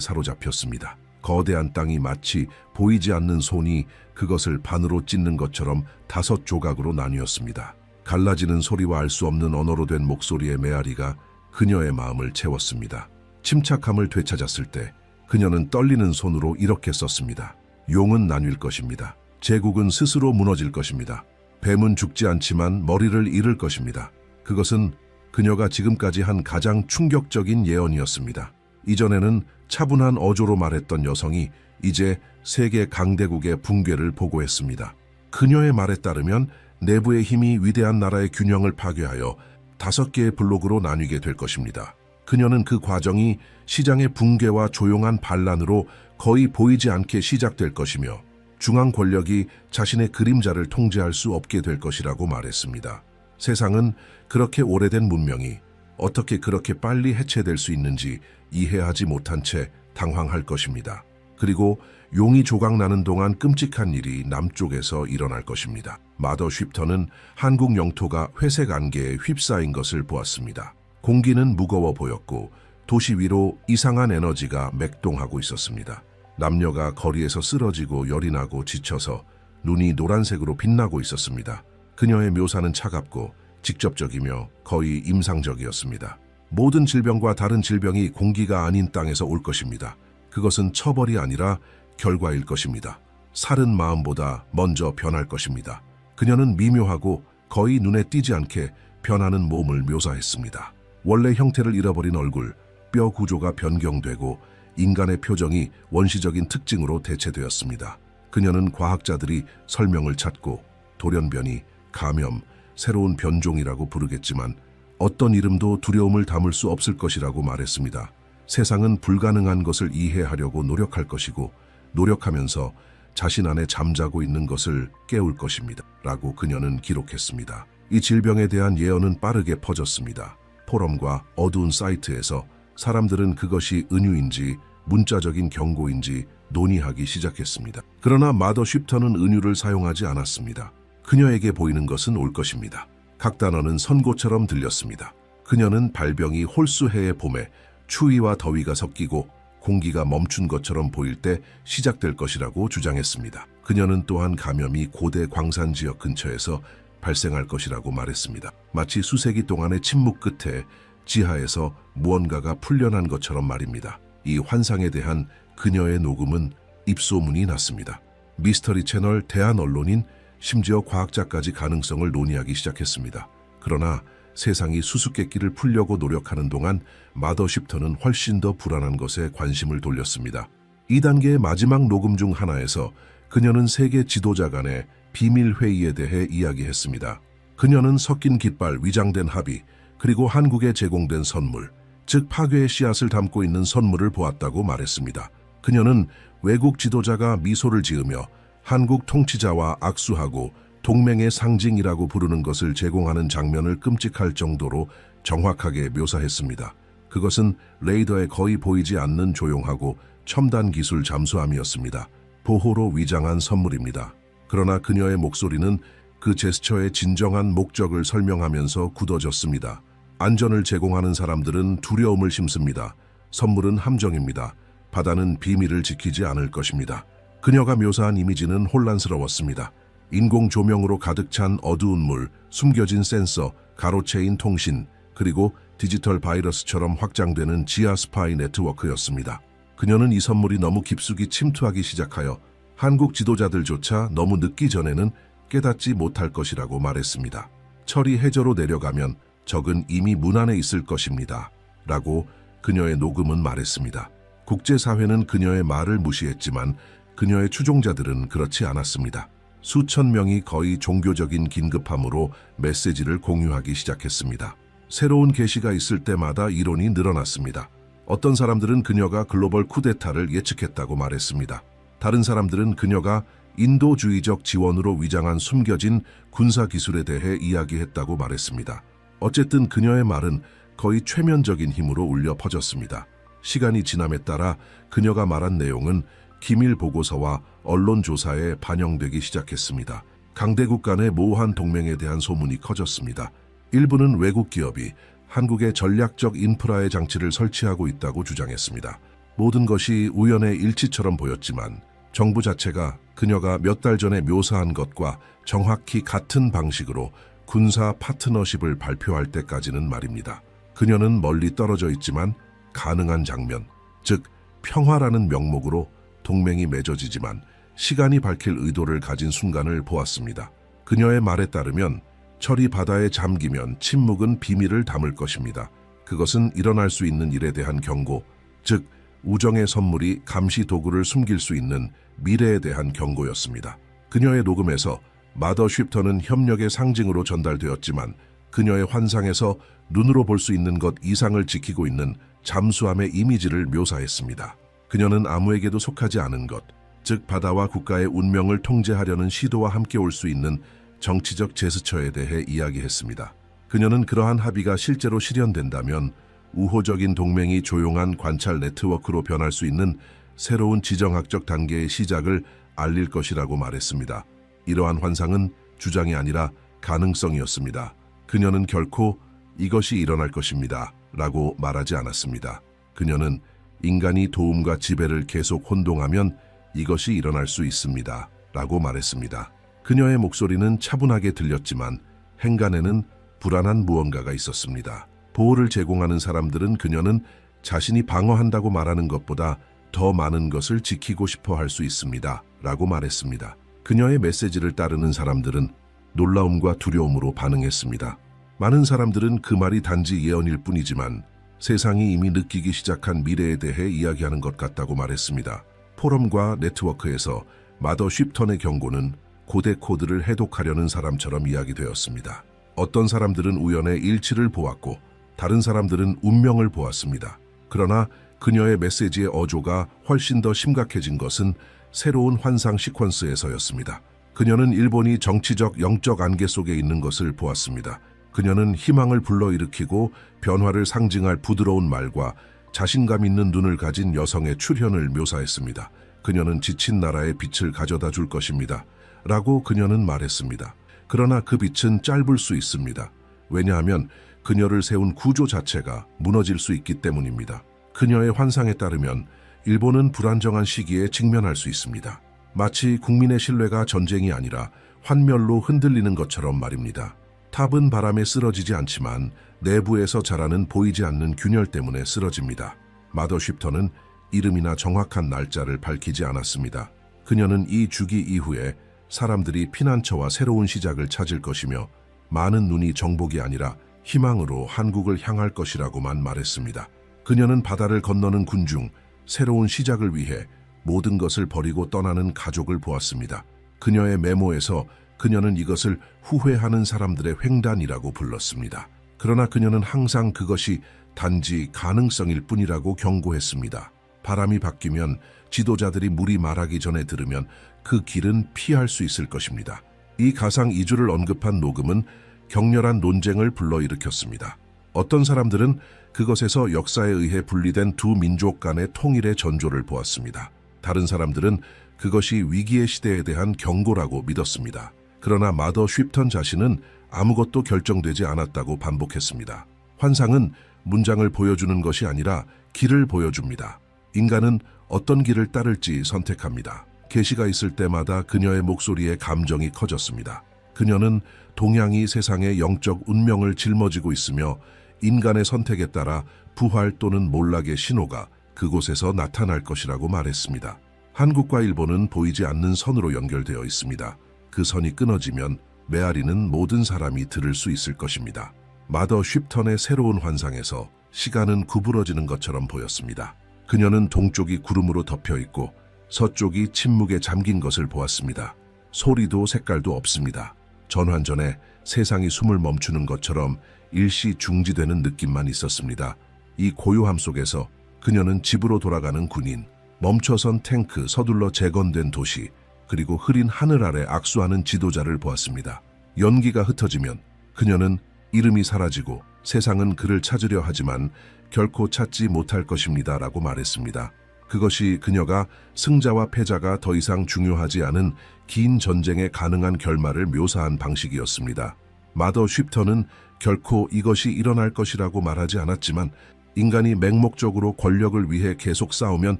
사로잡혔습니다. 거대한 땅이 마치 보이지 않는 손이 그것을 반으로 찢는 것처럼 5조각으로 나뉘었습니다. 갈라지는 소리와 알 수 없는 언어로 된 목소리의 메아리가 그녀의 마음을 채웠습니다. 침착함을 되찾았을 때 그녀는 떨리는 손으로 이렇게 썼습니다. 용은 나뉠 것입니다. 제국은 스스로 무너질 것입니다. 뱀은 죽지 않지만 머리를 잃을 것입니다. 그것은 그녀가 지금까지 한 가장 충격적인 예언이었습니다. 이전에는 차분한 어조로 말했던 여성이 이제 세계 강대국의 붕괴를 보고했습니다. 그녀의 말에 따르면 내부의 힘이 위대한 나라의 균형을 파괴하여 5개의 블록으로 나뉘게 될 것입니다. 그녀는 그 과정이 시장의 붕괴와 조용한 반란으로 거의 보이지 않게 시작될 것이며 중앙 권력이 자신의 그림자를 통제할 수 없게 될 것이라고 말했습니다. 세상은 그렇게 오래된 문명이 어떻게 그렇게 빨리 해체될 수 있는지 이해하지 못한 채 당황할 것입니다. 그리고 용이 조각나는 동안 끔찍한 일이 남쪽에서 일어날 것입니다. 마더 쉬프턴은 한국 영토가 회색 안개에 휩싸인 것을 보았습니다. 공기는 무거워 보였고 도시 위로 이상한 에너지가 맥동하고 있었습니다. 남녀가 거리에서 쓰러지고 열이 나고 지쳐서 눈이 노란색으로 빛나고 있었습니다. 그녀의 묘사는 차갑고 직접적이며 거의 임상적이었습니다. 모든 질병과 다른 질병이 공기가 아닌 땅에서 올 것입니다. 그것은 처벌이 아니라 결과일 것입니다. 살은 마음보다 먼저 변할 것입니다. 그녀는 미묘하고 거의 눈에 띄지 않게 변하는 몸을 묘사했습니다. 원래 형태를 잃어버린 얼굴, 뼈 구조가 변경되고 인간의 표정이 원시적인 특징으로 대체되었습니다. 그녀는 과학자들이 설명을 찾고 돌연변이, 감염, 새로운 변종이라고 부르겠지만 어떤 이름도 두려움을 담을 수 없을 것이라고 말했습니다. 세상은 불가능한 것을 이해하려고 노력할 것이고 노력하면서 자신 안에 잠자고 있는 것을 깨울 것입니다. 라고 그녀는 기록했습니다. 이 질병에 대한 예언은 빠르게 퍼졌습니다. 포럼과 어두운 사이트에서 사람들은 그것이 은유인지 문자적인 경고인지 논의하기 시작했습니다. 그러나 마더 쉽터는 은유를 사용하지 않았습니다. 그녀에게 보이는 것은 올 것입니다. 각 단어는 선고처럼 들렸습니다. 그녀는 발병이 홀수해의 봄에 추위와 더위가 섞이고 공기가 멈춘 것처럼 보일 때 시작될 것이라고 주장했습니다. 그녀는 또한 감염이 고대 광산 지역 근처에서 발생할 것이라고 말했습니다. 마치 수세기 동안의 침묵 끝에 지하에서 무언가가 풀려난 것처럼 말입니다. 이 환상에 대한 그녀의 녹음은 입소문이 났습니다. 미스터리 채널, 대한 언론인, 심지어 과학자까지 가능성을 논의하기 시작했습니다. 그러나 세상이 수수께끼를 풀려고 노력하는 동안 마더 쉽터는 훨씬 더 불안한 것에 관심을 돌렸습니다. 2단계의 마지막 녹음 중 하나에서 그녀는 세계 지도자 간의 비밀 회의에 대해 이야기했습니다. 그녀는 섞인 깃발, 위장된 합의, 그리고 한국에 제공된 선물, 즉 파괴의 씨앗을 담고 있는 선물을 보았다고 말했습니다. 그녀는 외국 지도자가 미소를 지으며 한국 통치자와 악수하고 동맹의 상징이라고 부르는 것을 제공하는 장면을 끔찍할 정도로 정확하게 묘사했습니다. 그것은 레이더에 거의 보이지 않는 조용하고 첨단 기술 잠수함이었습니다. 보호로 위장한 선물입니다. 그러나 그녀의 목소리는 그 제스처의 진정한 목적을 설명하면서 굳어졌습니다. 안전을 제공하는 사람들은 두려움을 심습니다. 선물은 함정입니다. 바다는 비밀을 지키지 않을 것입니다. 그녀가 묘사한 이미지는 혼란스러웠습니다. 인공 조명으로 가득 찬 어두운 물, 숨겨진 센서, 가로채인 통신, 그리고 디지털 바이러스처럼 확장되는 지하 스파이 네트워크였습니다. 그녀는 이 선물이 너무 깊숙이 침투하기 시작하여 한국 지도자들조차 너무 늦기 전에는 깨닫지 못할 것이라고 말했습니다. 철이 해저로 내려가면 적은 이미 문 안에 있을 것입니다. 라고 그녀의 녹음은 말했습니다. 국제사회는 그녀의 말을 무시했지만 그녀의 추종자들은 그렇지 않았습니다. 수천 명이 거의 종교적인 긴급함으로 메시지를 공유하기 시작했습니다. 새로운 계시가 있을 때마다 이론이 늘어났습니다. 어떤 사람들은 그녀가 글로벌 쿠데타를 예측했다고 말했습니다. 다른 사람들은 그녀가 인도주의적 지원으로 위장한 숨겨진 군사기술에 대해 이야기했다고 말했습니다. 어쨌든 그녀의 말은 거의 최면적인 힘으로 울려 퍼졌습니다. 시간이 지남에 따라 그녀가 말한 내용은 기밀 보고서와 언론 조사에 반영되기 시작했습니다. 강대국 간의 모호한 동맹에 대한 소문이 커졌습니다. 일부는 외국 기업이 한국의 전략적 인프라의 장치를 설치하고 있다고 주장했습니다. 모든 것이 우연의 일치처럼 보였지만 정부 자체가 그녀가 몇 달 전에 묘사한 것과 정확히 같은 방식으로 군사 파트너십을 발표할 때까지는 말입니다. 그녀는 멀리 떨어져 있지만 가능한 장면, 즉 평화라는 명목으로 동맹이 맺어지지만 시간이 밝힐 의도를 가진 순간을 보았습니다. 그녀의 말에 따르면 철이 바다에 잠기면 침묵은 비밀을 담을 것입니다. 그것은 일어날 수 있는 일에 대한 경고, 즉 우정의 선물이 감시 도구를 숨길 수 있는 미래에 대한 경고였습니다. 그녀의 녹음에서 마더 쉽터는 협력의 상징으로 전달되었지만 그녀의 환상에서 눈으로 볼 수 있는 것 이상을 지키고 있는 잠수함의 이미지를 묘사했습니다. 그녀는 아무에게도 속하지 않은 것, 즉 바다와 국가의 운명을 통제하려는 시도와 함께 올 수 있는 정치적 제스처에 대해 이야기했습니다. 그녀는 그러한 합의가 실제로 실현된다면 우호적인 동맹이 조용한 관찰 네트워크로 변할 수 있는 새로운 지정학적 단계의 시작을 알릴 것이라고 말했습니다. 이러한 환상은 주장이 아니라 가능성이었습니다. 그녀는 결코 이것이 일어날 것입니다. 라고 말하지 않았습니다. 그녀는 인간이 도움과 지배를 계속 혼동하면 이것이 일어날 수 있습니다. 라고 말했습니다. 그녀의 목소리는 차분하게 들렸지만 행간에는 불안한 무언가가 있었습니다. 보호를 제공하는 사람들은 그녀는 자신이 방어한다고 말하는 것보다 더 많은 것을 지키고 싶어 할 수 있습니다. 라고 말했습니다. 그녀의 메시지를 따르는 사람들은 놀라움과 두려움으로 반응했습니다. 많은 사람들은 그 말이 단지 예언일 뿐이지만 세상이 이미 느끼기 시작한 미래에 대해 이야기하는 것 같다고 말했습니다. 포럼과 네트워크에서 마더 쉽턴의 경고는 고대 코드를 해독하려는 사람처럼 이야기되었습니다. 어떤 사람들은 우연의 일치를 보았고 다른 사람들은 운명을 보았습니다. 그러나 그녀의 메시지의 어조가 훨씬 더 심각해진 것은 새로운 환상 시퀀스에서였습니다. 그녀는 일본이 정치적 영적 안개 속에 있는 것을 보았습니다. 그녀는 희망을 불러일으키고 변화를 상징할 부드러운 말과 자신감 있는 눈을 가진 여성의 출현을 묘사했습니다. 그녀는 지친 나라에 빛을 가져다 줄 것입니다. 라고 그녀는 말했습니다. 그러나 그 빛은 짧을 수 있습니다. 왜냐하면 그녀를 세운 구조 자체가 무너질 수 있기 때문입니다. 그녀의 환상에 따르면 일본은 불안정한 시기에 직면할 수 있습니다. 마치 국민의 신뢰가 전쟁이 아니라 환멸로 흔들리는 것처럼 말입니다. 탑은 바람에 쓰러지지 않지만 내부에서 자라는 보이지 않는 균열 때문에 쓰러집니다. 마더 쉽턴은 이름이나 정확한 날짜를 밝히지 않았습니다. 그녀는 이 주기 이후에 사람들이 피난처와 새로운 시작을 찾을 것이며 많은 눈이 정복이 아니라 희망으로 한국을 향할 것이라고만 말했습니다. 그녀는 바다를 건너는 군중, 새로운 시작을 위해 모든 것을 버리고 떠나는 가족을 보았습니다. 그녀의 메모에서 그녀는 이것을 후회하는 사람들의 횡단이라고 불렀습니다. 그러나 그녀는 항상 그것이 단지 가능성일 뿐이라고 경고했습니다. 바람이 바뀌면 지도자들이 물이 말하기 전에 들으면 그 길은 피할 수 있을 것입니다. 이 가상 이주를 언급한 녹음은 격렬한 논쟁을 불러일으켰습니다. 어떤 사람들은 그것에서 역사에 의해 분리된 두 민족 간의 통일의 전조를 보았습니다. 다른 사람들은 그것이 위기의 시대에 대한 경고라고 믿었습니다. 그러나 마더 쉽턴 자신은 아무것도 결정되지 않았다고 반복했습니다. 환상은 문장을 보여주는 것이 아니라 길을 보여줍니다. 인간은 어떤 길을 따를지 선택합니다. 계시가 있을 때마다 그녀의 목소리에 감정이 커졌습니다. 그녀는 동양이 세상의 영적 운명을 짊어지고 있으며 인간의 선택에 따라 부활 또는 몰락의 신호가 그곳에서 나타날 것이라고 말했습니다. 한국과 일본은 보이지 않는 선으로 연결되어 있습니다. 그 선이 끊어지면 메아리는 모든 사람이 들을 수 있을 것입니다. 마더 쉽턴의 새로운 환상에서 시간은 구부러지는 것처럼 보였습니다. 그녀는 동쪽이 구름으로 덮여 있고 서쪽이 침묵에 잠긴 것을 보았습니다. 소리도 색깔도 없습니다. 전환전에 세상이 숨을 멈추는 것처럼 일시 중지되는 느낌만 있었습니다. 이 고요함 속에서 그녀는 집으로 돌아가는 군인, 멈춰선 탱크, 서둘러 재건된 도시, 그리고 흐린 하늘 아래 악수하는 지도자를 보았습니다. 연기가 흩어지면 그녀는 이름이 사라지고 세상은 그를 찾으려 하지만 결코 찾지 못할 것입니다. 라고 말했습니다. 그것이 그녀가 승자와 패자가 더 이상 중요하지 않은 긴 전쟁의 가능한 결말을 묘사한 방식이었습니다. 마더 쉽턴은 결코 이것이 일어날 것이라고 말하지 않았지만 인간이 맹목적으로 권력을 위해 계속 싸우면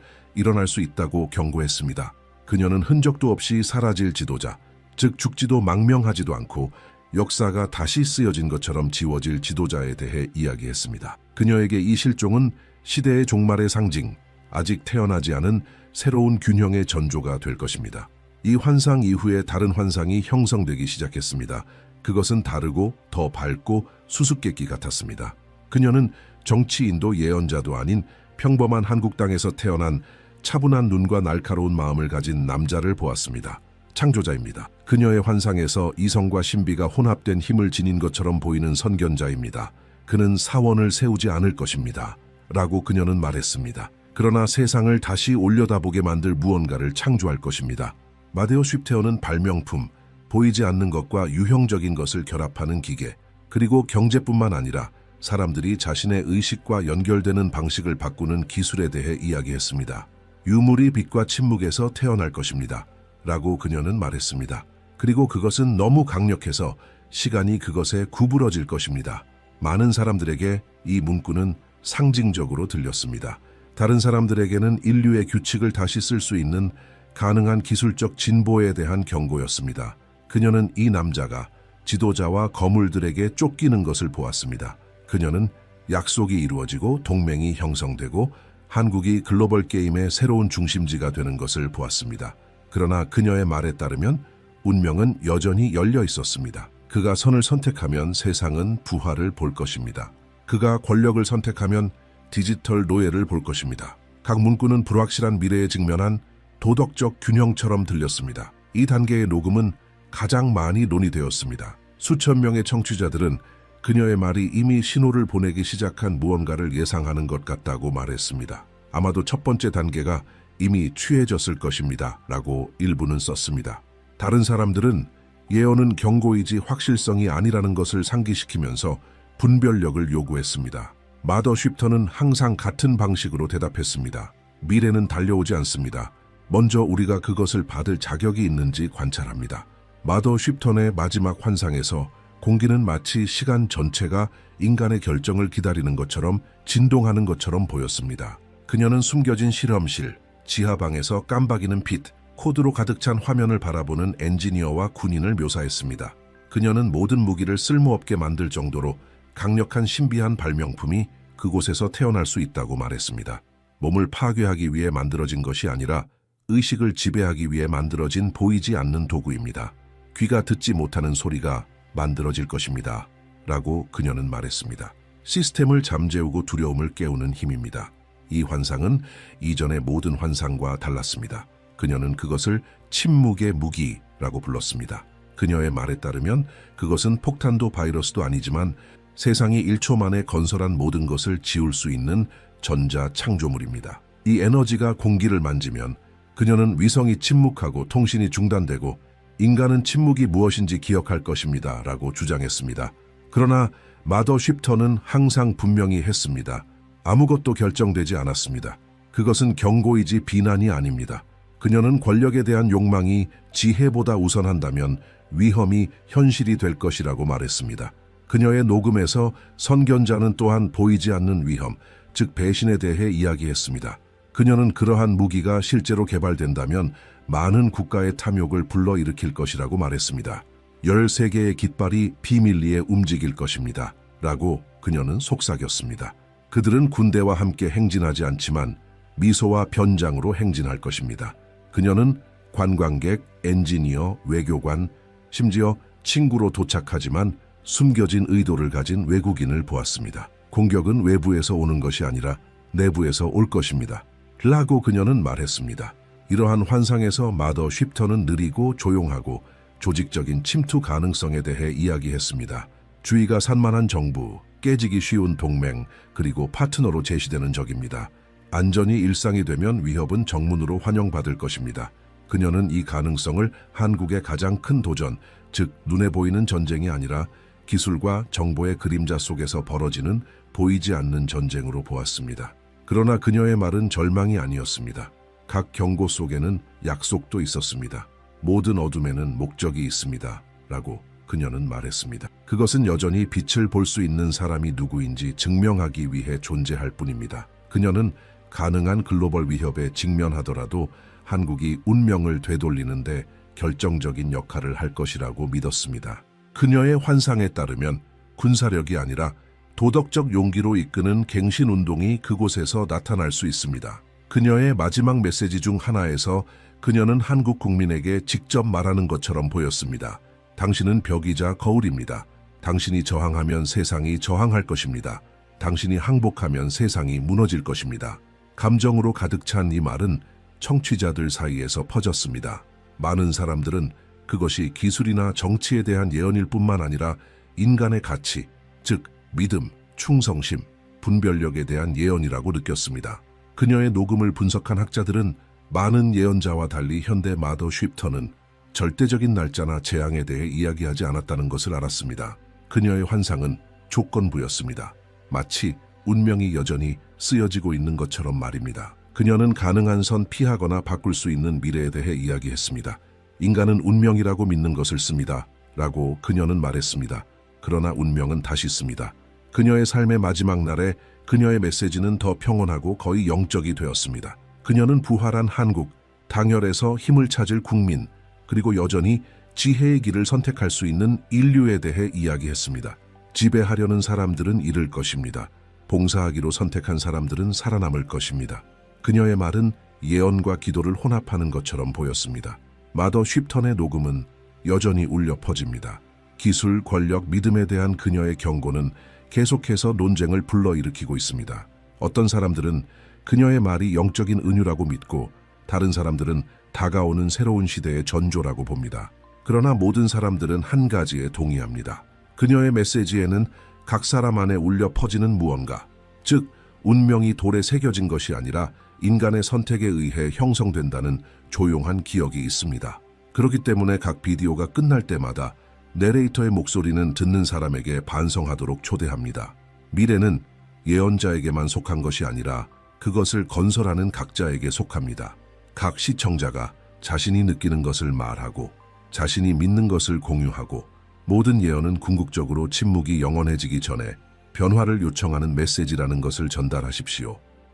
일어날 수 있다고 경고했습니다. 그녀는 흔적도 없이 사라질 지도자, 즉 죽지도 망명하지도 않고 역사가 다시 쓰여진 것처럼 지워질 지도자에 대해 이야기했습니다. 그녀에게 이 실종은 시대의 종말의 상징, 아직 태어나지 않은 새로운 균형의 전조가 될 것입니다. 이 환상 이후에 다른 환상이 형성되기 시작했습니다. 그것은 다르고 더 밝고 수수께끼 같았습니다. 그녀는 정치인도 예언자도 아닌 평범한 한국 땅에서 태어난 차분한 눈과 날카로운 마음을 가진 남자를 보았습니다. 창조자입니다. 그녀의 환상에서 이성과 신비가 혼합된 힘을 지닌 것처럼 보이는 선견자입니다. 그는 사원을 세우지 않을 것입니다. 라고 그녀는 말했습니다. 그러나 세상을 다시 올려다보게 만들 무언가를 창조할 것입니다. 마테오 쉽테어는 발명품, 보이지 않는 것과 유형적인 것을 결합하는 기계, 그리고 경제뿐만 아니라 사람들이 자신의 의식과 연결되는 방식을 바꾸는 기술에 대해 이야기했습니다. 유물이 빛과 침묵에서 태어날 것입니다. 라고 그녀는 말했습니다. 그리고 그것은 너무 강력해서 시간이 그것에 구부러질 것입니다. 많은 사람들에게 이 문구는 상징적으로 들렸습니다. 다른 사람들에게는 인류의 규칙을 다시 쓸 수 있는 가능한 기술적 진보에 대한 경고였습니다. 그녀는 이 남자가 지도자와 거물들에게 쫓기는 것을 보았습니다. 그녀는 약속이 이루어지고 동맹이 형성되고 한국이 글로벌 게임의 새로운 중심지가 되는 것을 보았습니다. 그러나 그녀의 말에 따르면 운명은 여전히 열려 있었습니다. 그가 선을 선택하면 세상은 부활을 볼 것입니다. 그가 권력을 선택하면 디지털 노예를 볼 것입니다. 각 문구는 불확실한 미래에 직면한 도덕적 균형처럼 들렸습니다. 이 단계의 녹음은 가장 많이 논의되었습니다. 수천 명의 청취자들은 그녀의 말이 이미 신호를 보내기 시작한 무언가를 예상하는 것 같다고 말했습니다. 아마도 첫 번째 단계가 이미 취해졌을 것입니다. 라고 일부는 썼습니다. 다른 사람들은 예언은 경고이지 확실성이 아니라는 것을 상기시키면서 분별력을 요구했습니다. 마더 쉽터는 항상 같은 방식으로 대답했습니다. 미래는 달려오지 않습니다. 먼저 우리가 그것을 받을 자격이 있는지 관찰합니다. 마더 쉽턴의 마지막 환상에서 공기는 마치 시간 전체가 인간의 결정을 기다리는 것처럼 진동하는 것처럼 보였습니다. 그녀는 숨겨진 실험실, 지하방에서 깜박이는 빛, 코드로 가득 찬 화면을 바라보는 엔지니어와 군인을 묘사했습니다. 그녀는 모든 무기를 쓸모없게 만들 정도로 강력한 신비한 발명품이 그곳에서 태어날 수 있다고 말했습니다. 몸을 파괴하기 위해 만들어진 것이 아니라 의식을 지배하기 위해 만들어진 보이지 않는 도구입니다. 귀가 듣지 못하는 소리가 만들어질 것입니다. 라고 그녀는 말했습니다. 시스템을 잠재우고 두려움을 깨우는 힘입니다. 이 환상은 이전의 모든 환상과 달랐습니다. 그녀는 그것을 침묵의 무기라고 불렀습니다. 그녀의 말에 따르면 그것은 폭탄도 바이러스도 아니지만 세상이 1초 만에 건설한 모든 것을 지울 수 있는 전자 창조물입니다. 이 에너지가 공기를 만지면 그녀는 위성이 침묵하고 통신이 중단되고 인간은 침묵이 무엇인지 기억할 것입니다. 라고 주장했습니다. 그러나 마더 쉽터는 항상 분명히 했습니다. 아무것도 결정되지 않았습니다. 그것은 경고이지 비난이 아닙니다. 그녀는 권력에 대한 욕망이 지혜보다 우선한다면 위험이 현실이 될 것이라고 말했습니다. 그녀의 녹음에서 선견자는 또한 보이지 않는 위험, 즉 배신에 대해 이야기했습니다. 그녀는 그러한 무기가 실제로 개발된다면 많은 국가의 탐욕을 불러일으킬 것이라고 말했습니다. 13개의 깃발이 비밀리에 움직일 것입니다. 라고 그녀는 속삭였습니다. 그들은 군대와 함께 행진하지 않지만 미소와 변장으로 행진할 것입니다. 그녀는 관광객, 엔지니어, 외교관, 심지어 친구로 도착하지만 숨겨진 의도를 가진 외국인을 보았습니다. 공격은 외부에서 오는 것이 아니라 내부에서 올 것입니다. 라고 그녀는 말했습니다. 이러한 환상에서 마더 쉽터는 느리고 조용하고 조직적인 침투 가능성에 대해 이야기했습니다. 주의가 산만한 정부, 깨지기 쉬운 동맹, 그리고 파트너로 제시되는 적입니다. 안전이 일상이 되면 위협은 정문으로 환영받을 것입니다. 그녀는 이 가능성을 한국의 가장 큰 도전, 즉 눈에 보이는 전쟁이 아니라 기술과 정보의 그림자 속에서 벌어지는 보이지 않는 전쟁으로 보았습니다. 그러나 그녀의 말은 절망이 아니었습니다. 각 경고 속에는 약속도 있었습니다. 모든 어둠에는 목적이 있습니다. 라고 그녀는 말했습니다. 그것은 여전히 빛을 볼 수 있는 사람이 누구인지 증명하기 위해 존재할 뿐입니다. 그녀는 가능한 글로벌 위협에 직면하더라도 한국이 운명을 되돌리는데 결정적인 역할을 할 것이라고 믿었습니다. 그녀의 환상에 따르면 군사력이 아니라 도덕적 용기로 이끄는 갱신운동이 그곳에서 나타날 수 있습니다. 그녀의 마지막 메시지 중 하나에서 그녀는 한국 국민에게 직접 말하는 것처럼 보였습니다. 당신은 벽이자 거울입니다. 당신이 저항하면 세상이 저항할 것입니다. 당신이 항복하면 세상이 무너질 것입니다. 감정으로 가득 찬 이 말은 청취자들 사이에서 퍼졌습니다. 많은 사람들은 그것이 기술이나 정치에 대한 예언일 뿐만 아니라 인간의 가치, 즉 믿음, 충성심, 분별력에 대한 예언이라고 느꼈습니다. 그녀의 녹음을 분석한 학자들은 많은 예언자와 달리 현대 마더 쉽터는 절대적인 날짜나 재앙에 대해 이야기하지 않았다는 것을 알았습니다. 그녀의 환상은 조건부였습니다. 마치 운명이 여전히 쓰여지고 있는 것처럼 말입니다. 그녀는 가능한 선 피하거나 바꿀 수 있는 미래에 대해 이야기했습니다. 인간은 운명이라고 믿는 것을 씁니다. 라고 그녀는 말했습니다. 그러나 운명은 다시 씁니다. 그녀의 삶의 마지막 날에 그녀의 메시지는 더 평온하고 거의 영적이 되었습니다. 그녀는 부활한 한국, 당열에서 힘을 찾을 국민, 그리고 여전히 지혜의 길을 선택할 수 있는 인류에 대해 이야기했습니다. 지배하려는 사람들은 잃을 것입니다. 봉사하기로 선택한 사람들은 살아남을 것입니다. 그녀의 말은 예언과 기도를 혼합하는 것처럼 보였습니다. 마더 쉽턴의 녹음은 여전히 울려 퍼집니다. 기술, 권력, 믿음에 대한 그녀의 경고는 계속해서 논쟁을 불러일으키고 있습니다. 어떤 사람들은 그녀의 말이 영적인 은유라고 믿고 다른 사람들은 다가오는 새로운 시대의 전조라고 봅니다. 그러나 모든 사람들은 한 가지에 동의합니다. 그녀의 메시지에는 각 사람 안에 울려 퍼지는 무언가, 즉 운명이 돌에 새겨진 것이 아니라 인간의 선택에 의해 형성된다는 조용한 기억이 있습니다. 그렇기 때문에 각 비디오가 끝날 때마다 내레이터의 목소리는 듣는 사람에게 반성하도록 초대합니다. 미래는 예언자에게만 속한 것이 아니라 그것을 건설하는 각자에게 속합니다. 각 시청자가 자신이 느끼는 것을 말하고 자신이 믿는 것을 공유하고 모든 예언은 궁극적으로 침묵이 영원해지기 전에 변화를 요청하는 메시지라는 것을 전달하십시오.